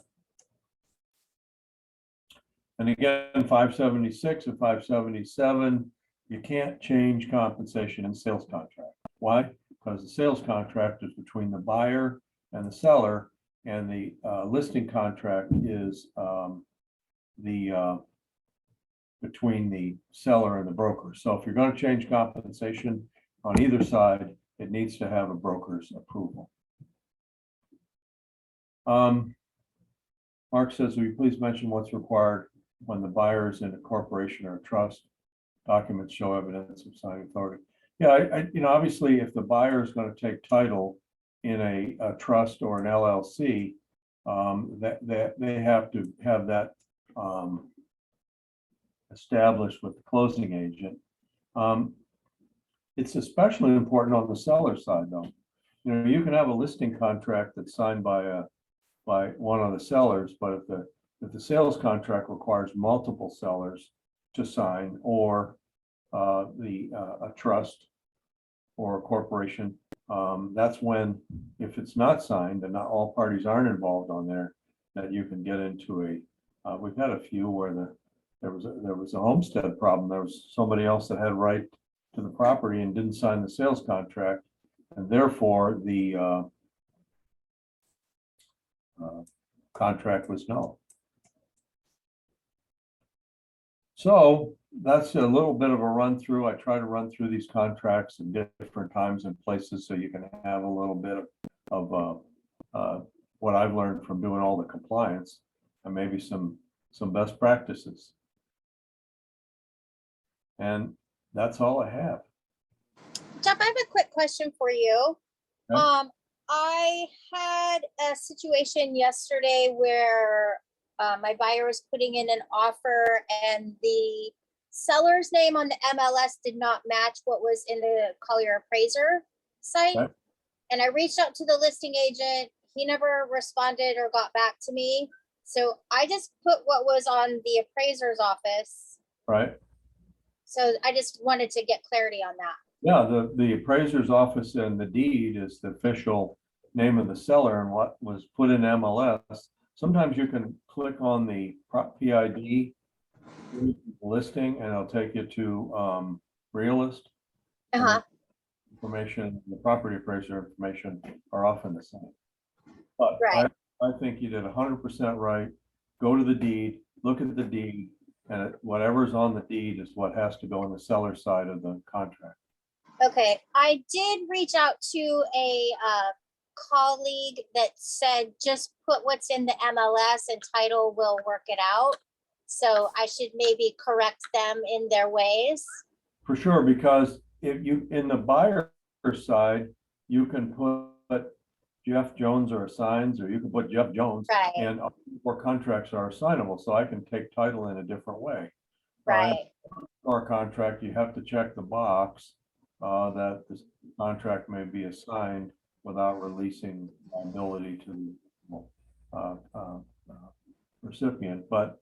And again, 576 and 577, you can't change compensation in sales contract. Why? Because the sales contract is between the buyer and the seller, and the listing contract is between the seller and the broker. So if you're going to change compensation on either side, it needs to have a broker's approval. Mark says, will you please mention what's required when the buyer is in a corporation or a trust? Documents show evidence of signing authority. Yeah, obviously, if the buyer is going to take title in a trust or an LLC, that they have to have that established with the closing agent. It's especially important on the seller side, though. You can have a listing contract that's signed by one of the sellers, but if the sales contract requires multiple sellers to sign, or a trust or a corporation, that's when, if it's not signed and not all parties aren't involved on there, that you can get into we've had a few where there was a homestead problem. There was somebody else that had right to the property and didn't sign the sales contract, and therefore the contract was null. So that's a little bit of a run through. I try to run through these contracts in different times and places so you can have a little bit of what I've learned from doing all the compliance, and maybe some best practices. And that's all I have. Jeff, I have a quick question for you. Okay. I had a situation yesterday where my buyer was putting in an offer and the seller's name on the MLS did not match what was in the Collier appraiser site. Okay. And I reached out to the listing agent. He never responded or got back to me. So I just put what was on the appraiser's office. Right. So I just wanted to get clarity on that. Yeah, the appraiser's office and the deed is the official name of the seller, and what was put in MLS. Sometimes you can click on the PID listing and it'll take you to Realist. Uh-huh. Information, the property appraiser information are often the same. But Right. I think you did 100% right. Go to the deed, look at the deed, and whatever's on the deed is what has to go on the seller side of the contract. Okay, I did reach out to a colleague that said just put what's in the MLS and title will work it out. So I should maybe correct them in their ways. For sure, because if you, in the buyer side, you can put Jeff Jones or assigns, or you can put Jeff Jones. Right. And all 4 contracts are assignable, so I can take title in a different way. Right. Our contract, you have to check the box that the contract may be assigned without releasing liability to the recipient. But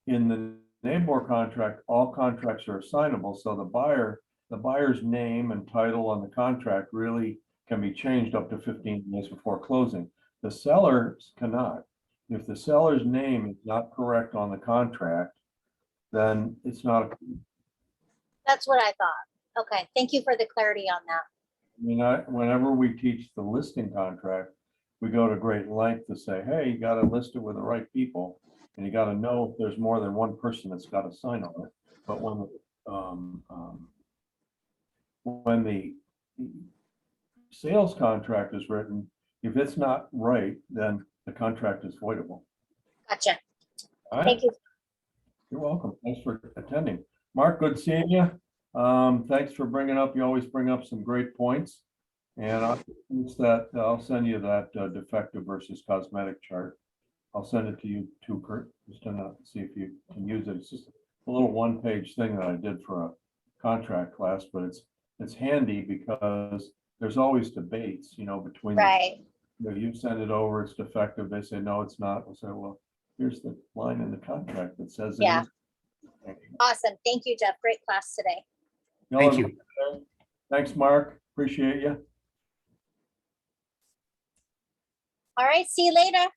in the NABOR contract, all contracts are assignable, so the buyer's name and title on the contract really can be changed up to 15 days before closing. The sellers cannot. If the seller's name is not correct on the contract, then it's not, That's what I thought. Okay, thank you for the clarity on that. whenever we teach the listing contract, we go to great length to say, hey, you gotta list it with the right people. And you gotta know if there's more than one person that's got to sign on it. But when the sales contract is written, if it's not right, then the contract is voidable. Gotcha. All right, Thank you. you're welcome. Thanks for attending. Mark, good seeing you. Thanks for bringing up, you always bring up some great points. And I'll send you that defective versus cosmetic chart. I'll send it to you too, Kurt, just to see if you can use it. It's just a little one-page thing that I did for a contract class, but it's handy because there's always debates, between. Right. You send it over, it's defective, they say, no, it's not. We'll say, well, here's the line in the contract that says. Yeah. It is. Awesome. Thank you, Jeff. Great class today. Y'all Thank are- you. Thanks, Mark. Appreciate you. All right. See you later.